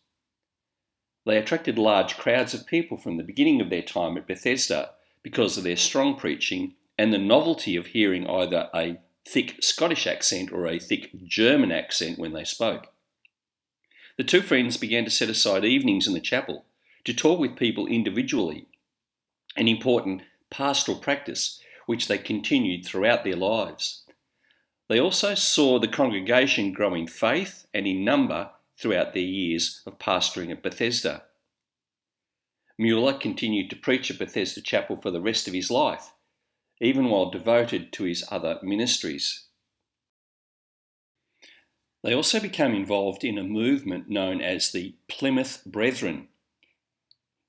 They attracted large crowds of people from the beginning of their time at Bethesda because of their strong preaching and the novelty of hearing either a thick Scottish accent or a thick German accent when they spoke. The two friends began to set aside evenings in the chapel to talk with people individually, an important pastoral practice which they continued throughout their lives. They also saw the congregation grow in faith and in number throughout their years of pastoring at Bethesda. Müller continued to preach at Bethesda Chapel for the rest of his life, even while devoted to his other ministries. They also became involved in a movement known as the Plymouth Brethren.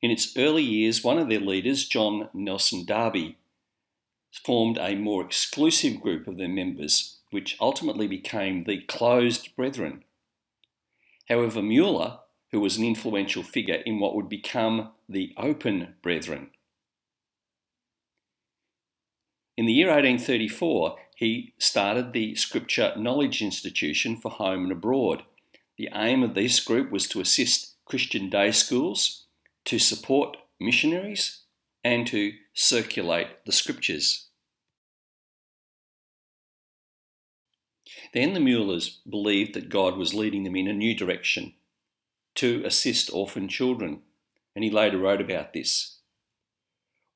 In its early years, one of their leaders, John Nelson Darby, formed a more exclusive group of their members, which ultimately became the Closed Brethren. However, Müller, who was an influential figure in what would become the Open Brethren. In the year 1834, he started the Scripture Knowledge Institution for Home and Abroad. The aim of this group was to assist Christian day schools, to support missionaries, and to circulate the Scriptures. Then the Müllers believed that God was leading them in a new direction, to assist orphan children, and he later wrote about this.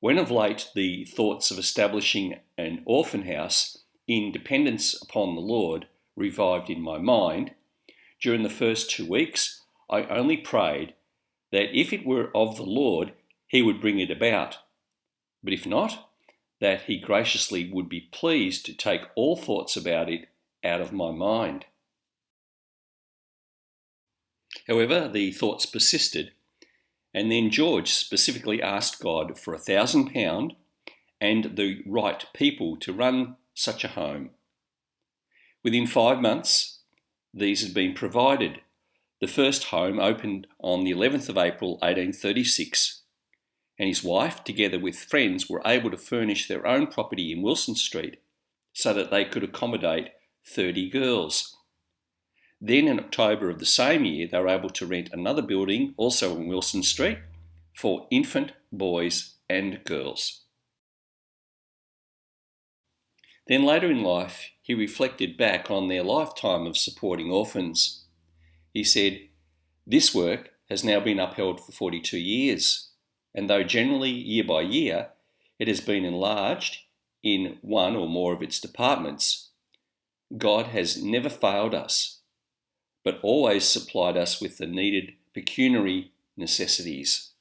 When of late the thoughts of establishing an orphan house in dependence upon the Lord revived in my mind, during the first 2 weeks I only prayed that if it were of the Lord, he would bring it about, but if not, that he graciously would be pleased to take all thoughts about it out of my mind. However, the thoughts persisted, and then George specifically asked God for £1,000 and the right people to run such a home. Within 5 months, these had been provided. The first home opened on the 11th of April 1836, and his wife, together with friends, were able to furnish their own property in Wilson Street so that they could accommodate 30 girls. Then in October of the same year, they were able to rent another building, also in Wilson Street, for infant boys and girls. Then later in life, he reflected back on their lifetime of supporting orphans. He said, "This work has now been upheld for 42 years, and though generally year by year it has been enlarged in one or more of its departments, God has never failed us, but always supplied us with the needed pecuniary necessities."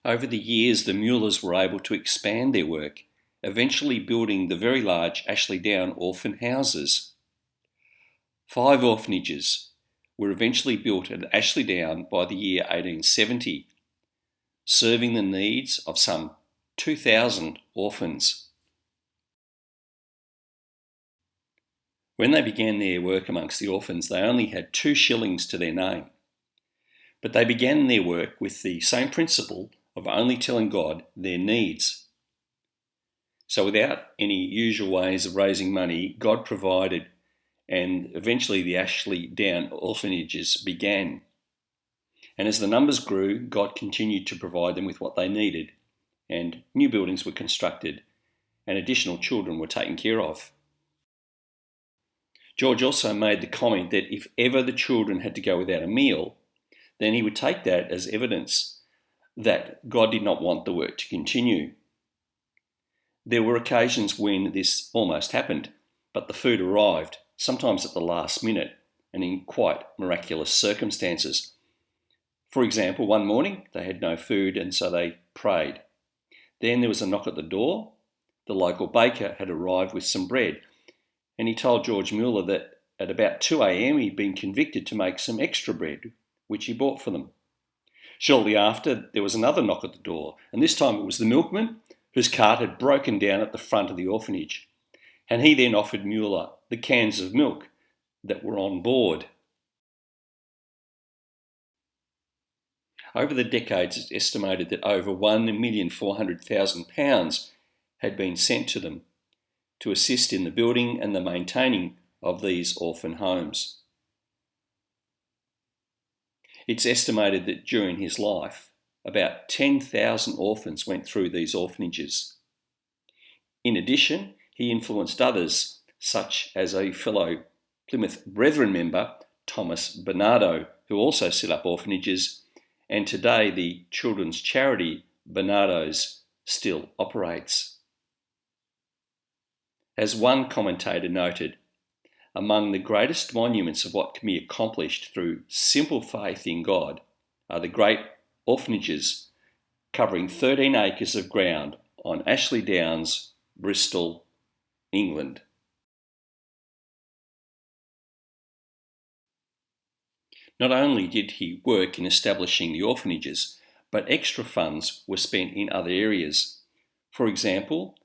Over the years, the Müllers were able to expand their work eventually building the very large Ashley Down orphan houses. 5 orphanages were eventually built at Ashley Down by the year 1870, serving the needs of some 2,000 orphans. When they began their work amongst the orphans, they only had 2 shillings to their name. But they began their work with the same principle of only telling God their needs. So without any usual ways of raising money, God provided, and eventually the Ashley Down orphanages began. And as the numbers grew, God continued to provide them with what they needed, and new buildings were constructed, and additional children were taken care of. George also made the comment that if ever the children had to go without a meal, then he would take that as evidence that God did not want the work to continue. There were occasions when this almost happened, but the food arrived, sometimes at the last minute and in quite miraculous circumstances. For example, one morning they had no food and so they prayed. Then there was a knock at the door. The local baker had arrived with some bread, and he told George Müller that at about 2 a.m. he'd been convicted to make some extra bread, which he bought for them. Shortly after, there was another knock at the door, and this time it was the milkman whose cart had broken down at the front of the orphanage, and he then offered Müller the cans of milk that were on board. Over the decades, it's estimated that over £1,400,000 had been sent to them to assist in the building and the maintaining of these orphan homes. It's estimated that during his life, about 10,000 orphans went through these orphanages. In addition, he influenced others, such as a fellow Plymouth Brethren member, Thomas Bernardo, who also set up orphanages, and today the children's charity Bernardo's still operates. As one commentator noted, among the greatest monuments of what can be accomplished through simple faith in God are the great orphanages covering 13 acres of ground on Ashley Downs, Bristol, England. Not only did he work in establishing the orphanages, but extra funds were spent in other areas. For example,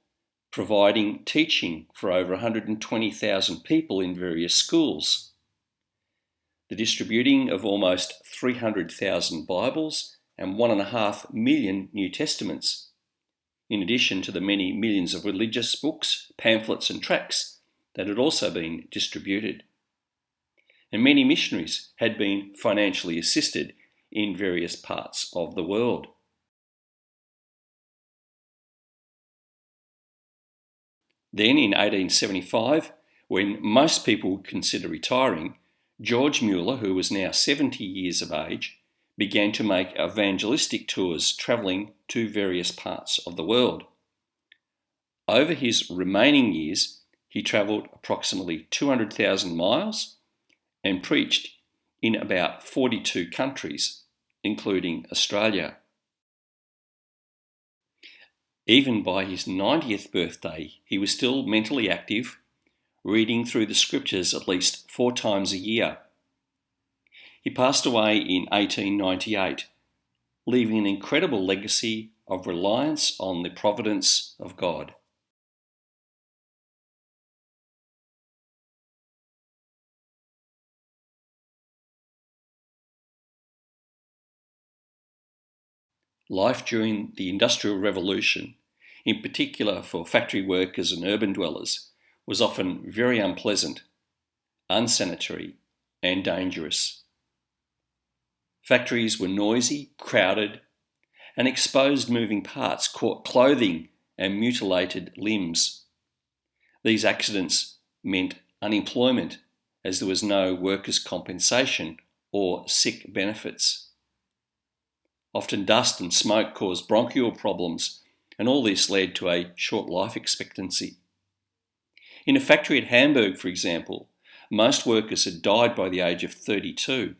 providing teaching for over 120,000 people in various schools, the distributing of almost 300,000 Bibles and 1.5 million New Testaments, in addition to the many millions of religious books, pamphlets and tracts that had also been distributed. And many missionaries had been financially assisted in various parts of the world. Then in 1875, when most people would consider retiring, George Müller, who was now 70 years of age, began to make evangelistic tours travelling to various parts of the world. Over his remaining years, he travelled approximately 200,000 miles and preached in about 42 countries, including Australia. Even by his 90th birthday, he was still mentally active, reading through the scriptures at least 4 times a year. He passed away in 1898, leaving an incredible legacy of reliance on the providence of God. Life during the Industrial Revolution, in particular for factory workers and urban dwellers, was often very unpleasant, unsanitary and dangerous. Factories were noisy, crowded, and exposed moving parts caught clothing and mutilated limbs. These accidents meant unemployment, as there was no workers' compensation or sick benefits. Often dust and smoke caused bronchial problems, and all this led to a short life expectancy. In a factory at Hamburg, for example, most workers had died by the age of 32,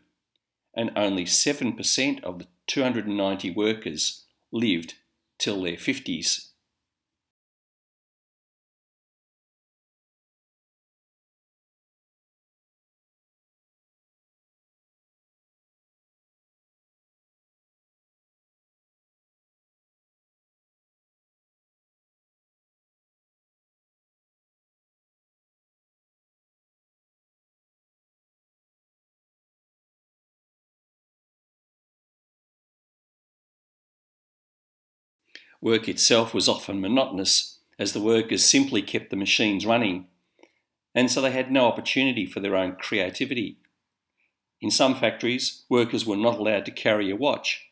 and only 7% of the 290 workers lived till their 50s. Work itself was often monotonous, as the workers simply kept the machines running, and so they had no opportunity for their own creativity. In some factories, workers were not allowed to carry a watch.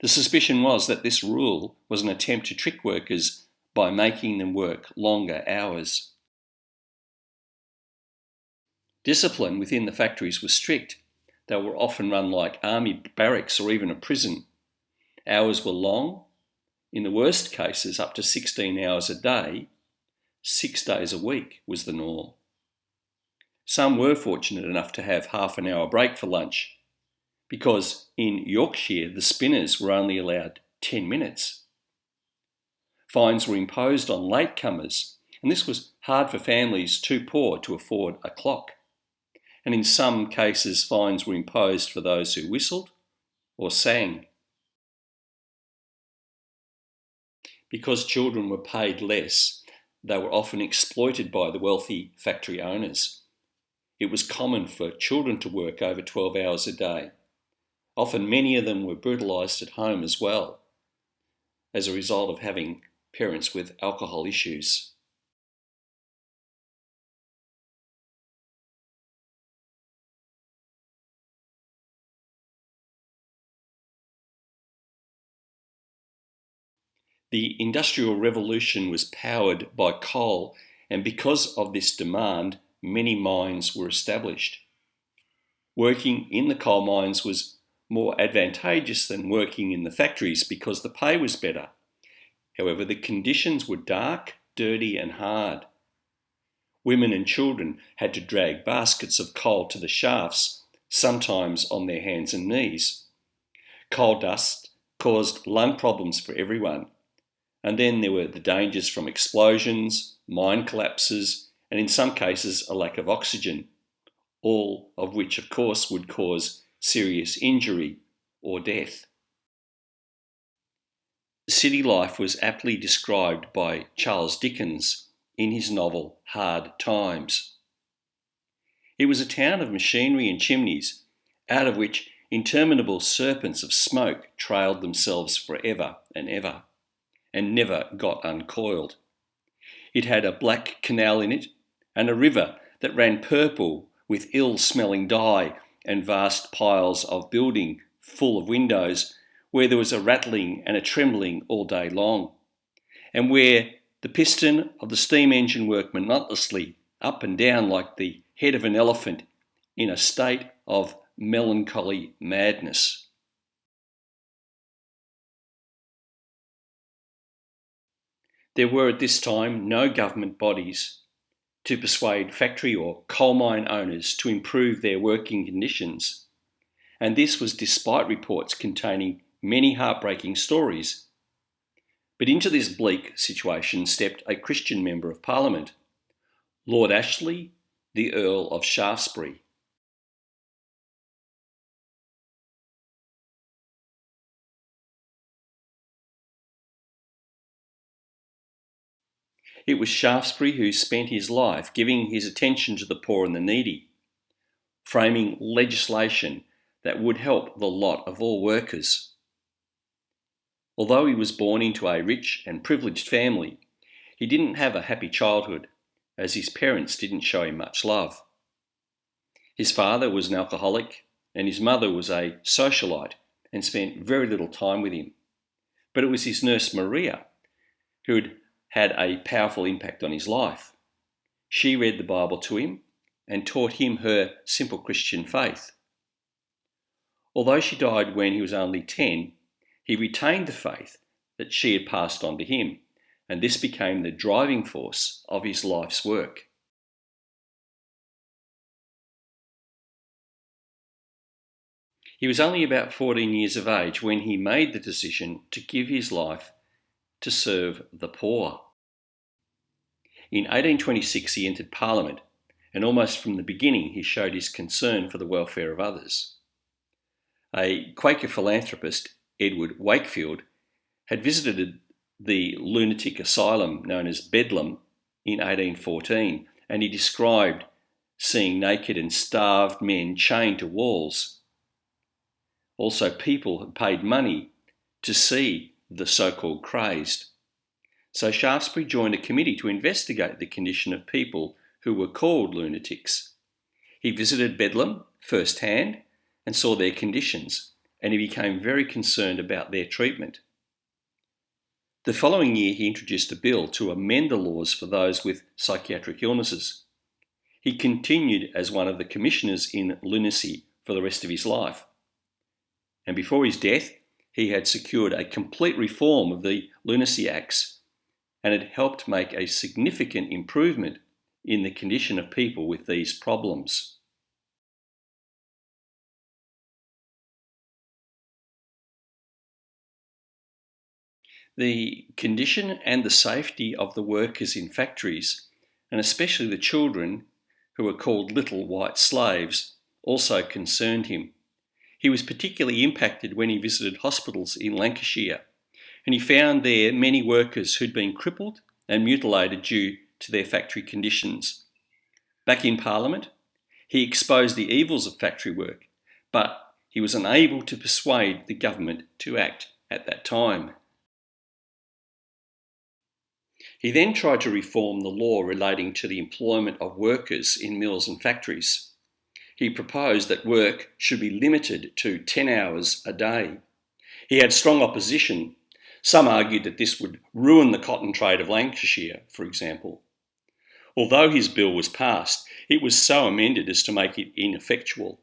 The suspicion was that this rule was an attempt to trick workers by making them work longer hours. Discipline within the factories was strict. They were often run like army barracks or even a prison. Hours were long, in the worst cases up to 16 hours a day. 6 days a week was the norm. Some were fortunate enough to have half an hour break for lunch, because in Yorkshire the spinners were only allowed 10 minutes. Fines were imposed on latecomers, and this was hard for families too poor to afford a clock. And in some cases, fines were imposed for those who whistled or sang. Because children were paid less, they were often exploited by the wealthy factory owners. It was common for children to work over 12 hours a day. Often many of them were brutalised at home as well, as a result of having parents with alcohol issues. The Industrial Revolution was powered by coal, and because of this demand, many mines were established. Working in the coal mines was more advantageous than working in the factories because the pay was better. However, the conditions were dark, dirty and hard. Women and children had to drag baskets of coal to the shafts, sometimes on their hands and knees. Coal dust caused lung problems for everyone. And then there were the dangers from explosions, mine collapses, and in some cases a lack of oxygen, all of which of course would cause serious injury or death. City life was aptly described by Charles Dickens in his novel Hard Times. It was a town of machinery and chimneys, out of which interminable serpents of smoke trailed themselves forever and ever, and never got uncoiled. It had a black canal in it, and a river that ran purple with ill-smelling dye, and vast piles of building full of windows where there was a rattling and a trembling all day long, and where the piston of the steam engine worked monotonously up and down like the head of an elephant in a state of melancholy madness. There were at this time no government bodies to persuade factory or coal mine owners to improve their working conditions, and this was despite reports containing many heartbreaking stories. But into this bleak situation stepped a Christian Member of Parliament, Lord Ashley, the Earl of Shaftesbury. It was Shaftesbury who spent his life giving his attention to the poor and the needy, framing legislation that would help the lot of all workers. Although he was born into a rich and privileged family, he didn't have a happy childhood, as his parents didn't show him much love. His father was an alcoholic, and his mother was a socialite and spent very little time with him. But it was his nurse Maria who'd had a powerful impact on his life. She read the Bible to him and taught him her simple Christian faith. Although she died when he was only 10, he retained the faith that she had passed on to him, and this became the driving force of his life's work. He was only about 14 years of age when he made the decision to give his life to serve the poor. In 1826 he entered Parliament, and almost from the beginning he showed his concern for the welfare of others. A Quaker philanthropist, Edward Wakefield, had visited the lunatic asylum known as Bedlam in 1814, and he described seeing naked and starved men chained to walls. Also, people had paid money to see the so-called crazed. So Shaftesbury joined a committee to investigate the condition of people who were called lunatics. He visited Bedlam firsthand and saw their conditions, and he became very concerned about their treatment. The following year, he introduced a bill to amend the laws for those with psychiatric illnesses. He continued as one of the commissioners in lunacy for the rest of his life. And before his death, he had secured a complete reform of the Lunacy Acts and had helped make a significant improvement in the condition of people with these problems. The condition and the safety of the workers in factories, and especially the children who were called little white slaves, also concerned him. He was particularly impacted when he visited hospitals in Lancashire, and he found there many workers who'd been crippled and mutilated due to their factory conditions. Back in Parliament, he exposed the evils of factory work, but he was unable to persuade the government to act at that time. He then tried to reform the law relating to the employment of workers in mills and factories. He proposed that work should be limited to 10 hours a day. He had strong opposition. Some argued that this would ruin the cotton trade of Lancashire, for example. Although his bill was passed, it was so amended as to make it ineffectual.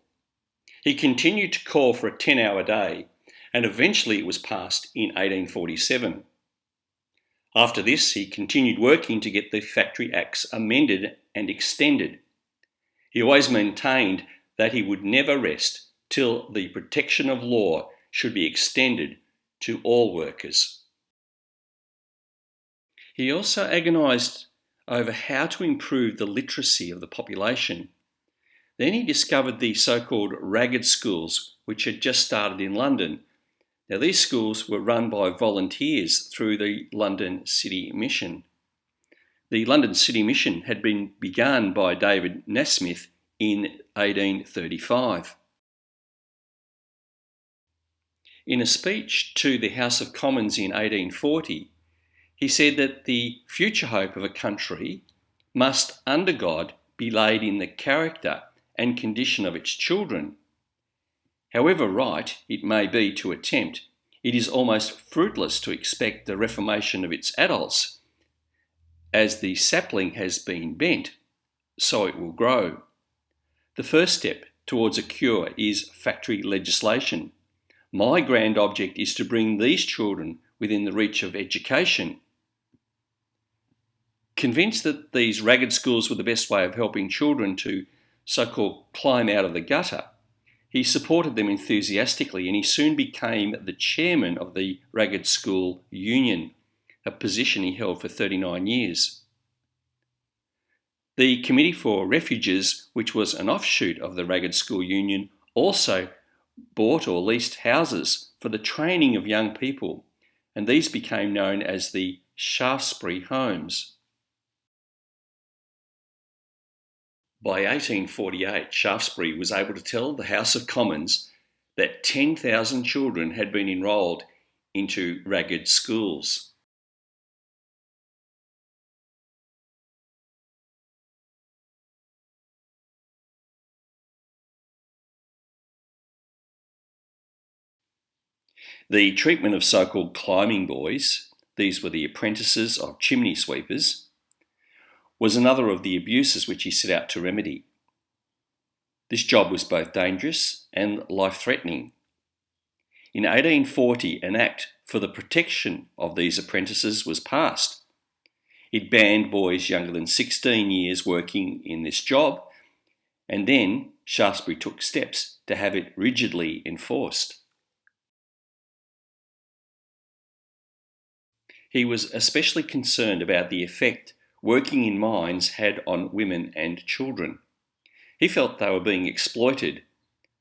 He continued to call for a 10-hour day, and eventually it was passed in 1847. After this, he continued working to get the Factory Acts amended and extended. He always maintained that he would never rest till the protection of law should be extended to all workers. He also agonised over how to improve the literacy of the population. Then he discovered the so-called ragged schools, which had just started in London. Now, these schools were run by volunteers through the London City Mission. The London City Mission had been begun by David Nasmyth in 1835. In a speech to the House of Commons in 1840, he said that the future hope of a country must, under God, be laid in the character and condition of its children. However right it may be to attempt, it is almost fruitless to expect the reformation of its adults. As the sapling has been bent, so it will grow. The first step towards a cure is factory legislation. My grand object is to bring these children within the reach of education. Convinced that these ragged schools were the best way of helping children to so-called climb out of the gutter, he supported them enthusiastically, and he soon became the chairman of the Ragged School Union, a position he held for 39 years. The Committee for Refuges, which was an offshoot of the Ragged School Union, also bought or leased houses for the training of young people, and these became known as the Shaftesbury Homes. By 1848, Shaftesbury was able to tell the House of Commons that 10,000 children had been enrolled into ragged schools. The treatment of so-called climbing boys, these were the apprentices of chimney sweepers, was another of the abuses which he set out to remedy. This job was both dangerous and life-threatening. In 1840, an Act for the protection of these apprentices was passed. It banned boys younger than 16 years working in this job, and then Shaftesbury took steps to have it rigidly enforced. He was especially concerned about the effect working in mines had on women and children. He felt they were being exploited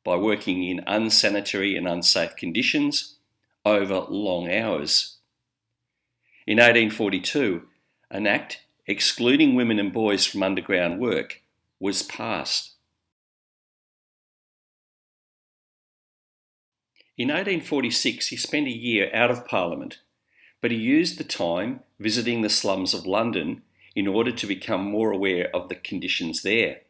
by working in unsanitary and unsafe conditions over long hours. In 1842, an Act excluding women and boys from underground work was passed. In 1846, he spent a year out of Parliament but he used the time visiting the slums of London in order to become more aware of the conditions there.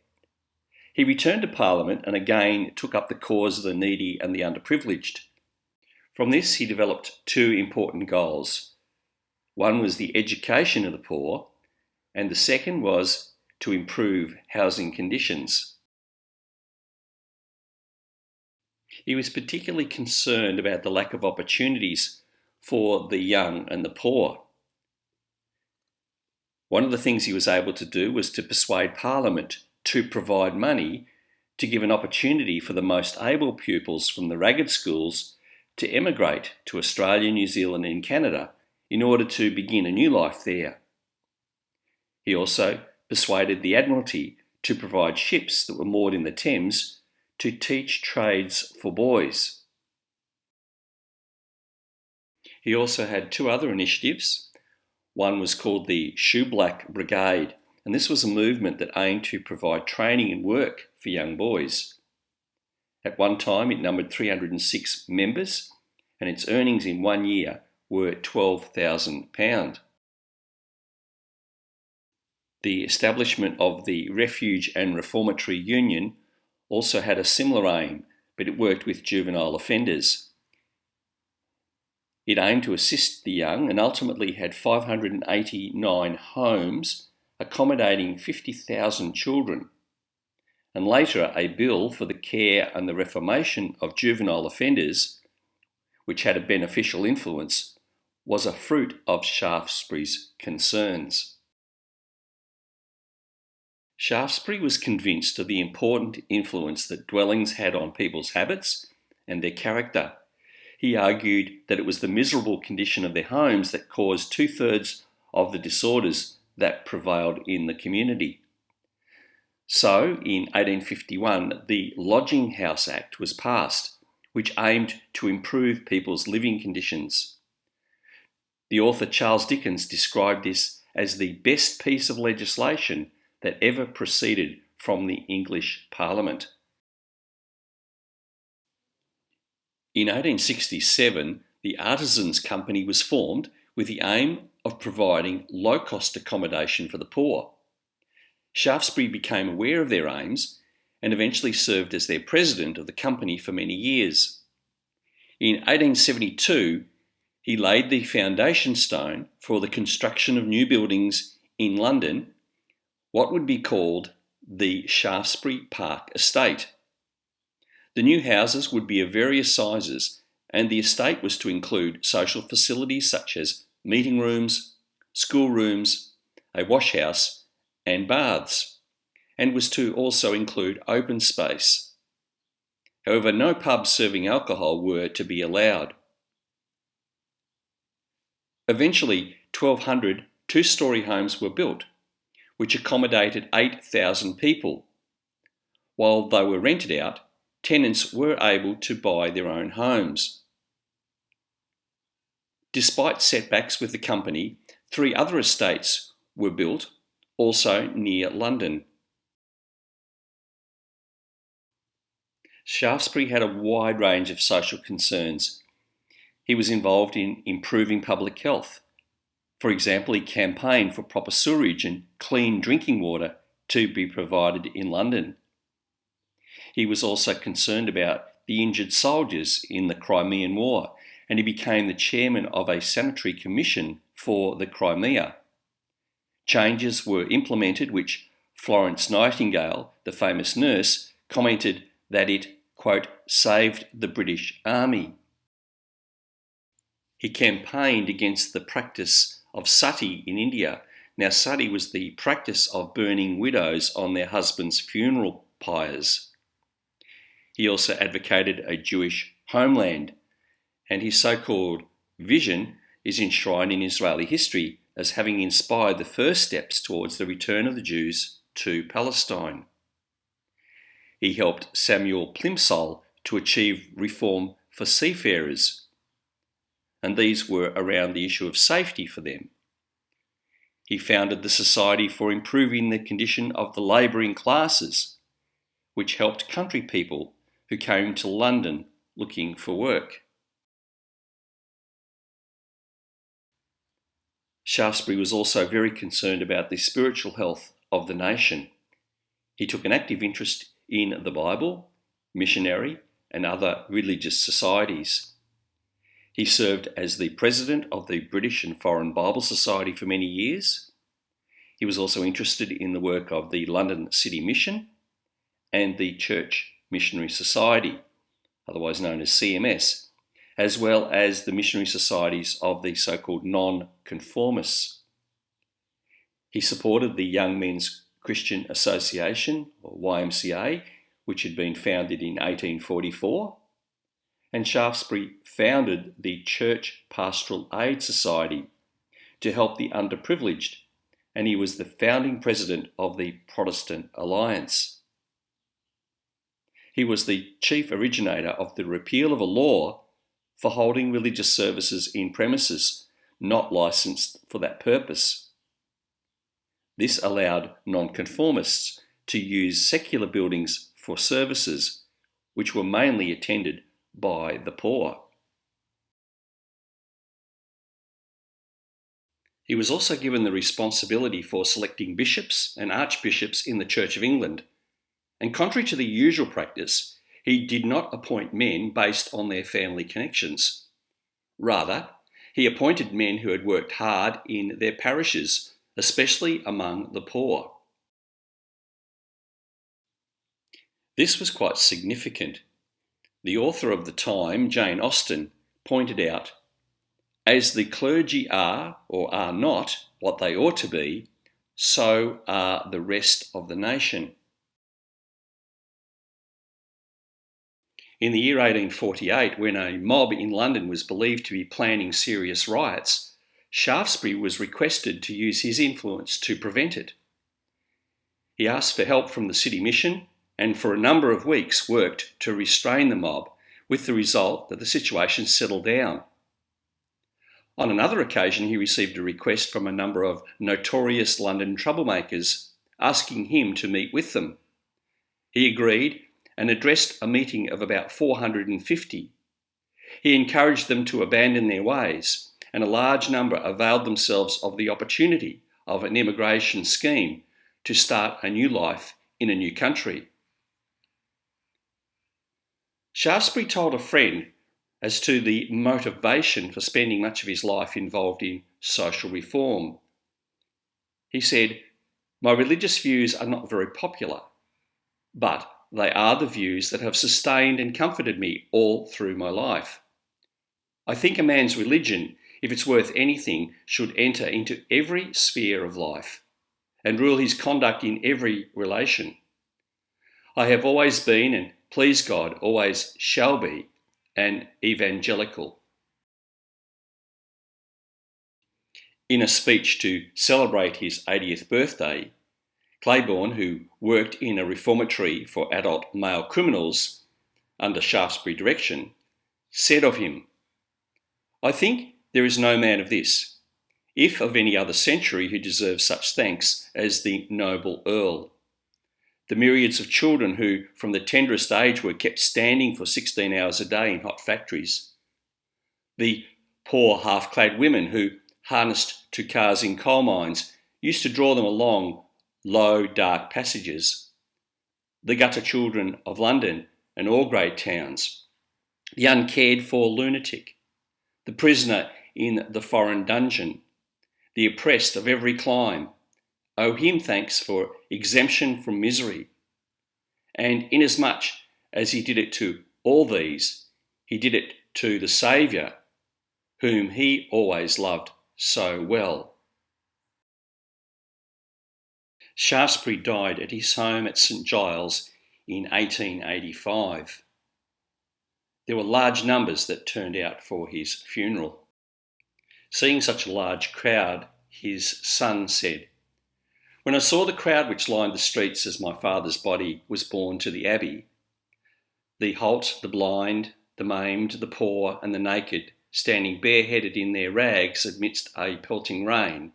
He returned to Parliament and again took up the cause of the needy and the underprivileged. From this, he developed two important goals. One was the education of the poor, and the second was to improve housing conditions. He was particularly concerned about the lack of opportunities for the young and the poor. One of the things he was able to do was to persuade Parliament to provide money to give an opportunity for the most able pupils from the ragged schools to emigrate to Australia, New Zealand and Canada in order to begin a new life there. He also persuaded the Admiralty to provide ships that were moored in the Thames to teach trades for boys. He also had two other initiatives. One was called the Shoeblack Brigade, and this was a movement that aimed to provide training and work for young boys. At one time, it numbered 306 members, and its earnings in 1 year were £12,000. The establishment of the Refuge and Reformatory Union also had a similar aim, but it worked with juvenile offenders. It aimed to assist the young and ultimately had 589 homes accommodating 50,000 children. And later, a bill for the care and the reformation of juvenile offenders, which had a beneficial influence, was a fruit of Shaftesbury's concerns. Shaftesbury was convinced of the important influence that dwellings had on people's habits and their character. He argued that it was the miserable condition of their homes that caused 2/3 of the disorders that prevailed in the community. So, in 1851, the Lodging House Act was passed, which aimed to improve people's living conditions. The author Charles Dickens described this as the best piece of legislation that ever proceeded from the English Parliament. In 1867, the Artisans' Company was formed with the aim of providing low-cost accommodation for the poor. Shaftesbury became aware of their aims and eventually served as their president of the company for many years. In 1872, he laid the foundation stone for the construction of new buildings in London, what would be called the Shaftesbury Park Estate. The new houses would be of various sizes, and the estate was to include social facilities such as meeting rooms, schoolrooms, a wash house, and baths, and was to also include open space. However, no pubs serving alcohol were to be allowed. Eventually, 1,200 two-storey homes were built, which accommodated 8,000 people. While they were rented out, tenants were able to buy their own homes. Despite setbacks with the company, 3 other estates were built, also near London. Shaftesbury had a wide range of social concerns. He was involved in improving public health. For example, he campaigned for proper sewerage and clean drinking water to be provided in London. He was also concerned about the injured soldiers in the Crimean War, and he became the chairman of a sanitary commission for the Crimea. Changes were implemented which Florence Nightingale, the famous nurse, commented that it, quote, saved the British Army. He campaigned against the practice of sati in India. Now, sati was the practice of burning widows on their husbands' funeral pyres. He also advocated a Jewish homeland, and his so-called vision is enshrined in Israeli history as having inspired the first steps towards the return of the Jews to Palestine. He helped Samuel Plimsoll to achieve reform for seafarers, and these were around the issue of safety for them. He founded the Society for Improving the Condition of the Labouring Classes, which helped country people who came to London looking for work. Shaftesbury was also very concerned about the spiritual health of the nation. He took an active interest in the Bible, missionary, and other religious societies. He served as the president of the British and Foreign Bible Society for many years. He was also interested in the work of the London City Mission and the Church Missionary Society, otherwise known as CMS, as well as the missionary societies of the so-called non-conformists. He supported the Young Men's Christian Association, or YMCA, which had been founded in 1844, and Shaftesbury founded the Church Pastoral Aid Society to help the underprivileged, and he was the founding president of the Protestant Alliance. He was the chief originator of the repeal of a law for holding religious services in premises not licensed for that purpose. This allowed nonconformists to use secular buildings for services which were mainly attended by the poor. He was also given the responsibility for selecting bishops and archbishops in the Church of England, and contrary to the usual practice, he did not appoint men based on their family connections. Rather, he appointed men who had worked hard in their parishes, especially among the poor. This was quite significant. The author of the time, Jane Austen, pointed out, "As the clergy are or are not what they ought to be, so are the rest of the nation." In the year 1848, when a mob in London was believed to be planning serious riots, Shaftesbury was requested to use his influence to prevent it. He asked for help from the city mission and for a number of weeks worked to restrain the mob, with the result that the situation settled down. On another occasion, he received a request from a number of notorious London troublemakers, asking him to meet with them. He agreed and addressed a meeting of about 450. He encouraged them to abandon their ways, and a large number availed themselves of the opportunity of an immigration scheme to start a new life in a new country. Shaftesbury told a friend as to the motivation for spending much of his life involved in social reform. He said, "My religious views are not very popular, but they are the views that have sustained and comforted me all through my life. I think a man's religion, if it's worth anything, should enter into every sphere of life and rule his conduct in every relation. I have always been, and please God, always shall be, an evangelical." In a speech to celebrate his 80th birthday, Claiborne, who worked in a reformatory for adult male criminals under Shaftesbury direction, said of him, "I think there is no man of this, if of any other century, who deserves such thanks as the noble Earl. The myriads of children who, from the tenderest age, were kept standing for 16 hours a day in hot factories. The poor half-clad women who, harnessed to cars in coal mines, used to draw them along low, dark passages. The gutter children of London and all great towns. The uncared-for lunatic. The prisoner in the foreign dungeon. The oppressed of every clime. Owe him thanks for exemption from misery. And inasmuch as he did it to all these, he did it to the Saviour, whom he always loved so well." Shaftesbury died at his home at St Giles in 1885. There were large numbers that turned out for his funeral. Seeing such a large crowd, his son said, "When I saw the crowd which lined the streets as my father's body was borne to the Abbey, the halt, the blind, the maimed, the poor and the naked, standing bareheaded in their rags amidst a pelting rain,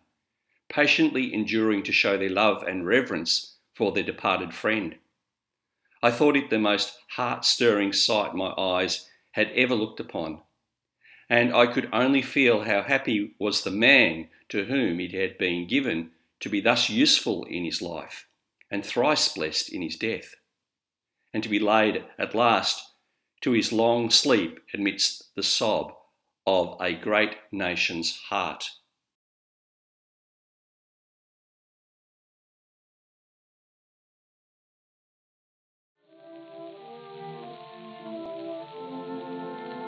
patiently enduring to show their love and reverence for their departed friend, I thought it the most heart-stirring sight my eyes had ever looked upon, and I could only feel how happy was the man to whom it had been given to be thus useful in his life, and thrice blessed in his death, and to be laid at last to his long sleep amidst the sob of a great nation's heart.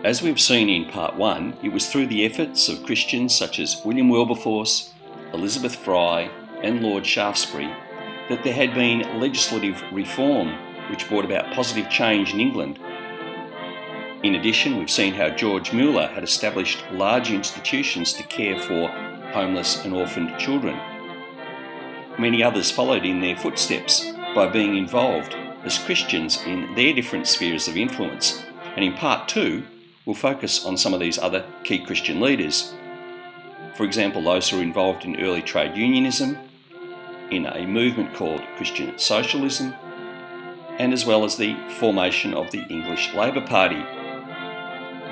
As we've seen in part 1, it was through the efforts of Christians such as William Wilberforce, Elizabeth Fry and Lord Shaftesbury that there had been legislative reform which brought about positive change in England. In addition, we've seen how George Müller had established large institutions to care for homeless and orphaned children. Many others followed in their footsteps by being involved as Christians in their different spheres of influence. And in part 2, we'll focus on some of these other key Christian leaders. For example, those who were involved in early trade unionism, in a movement called Christian Socialism, and as well as the formation of the English Labour Party.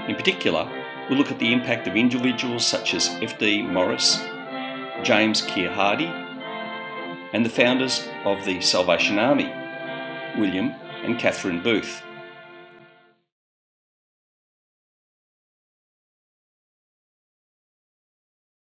In particular, we'll look at the impact of individuals such as F.D. Maurice, James Keir Hardie, and the founders of the Salvation Army, William and Catherine Booth.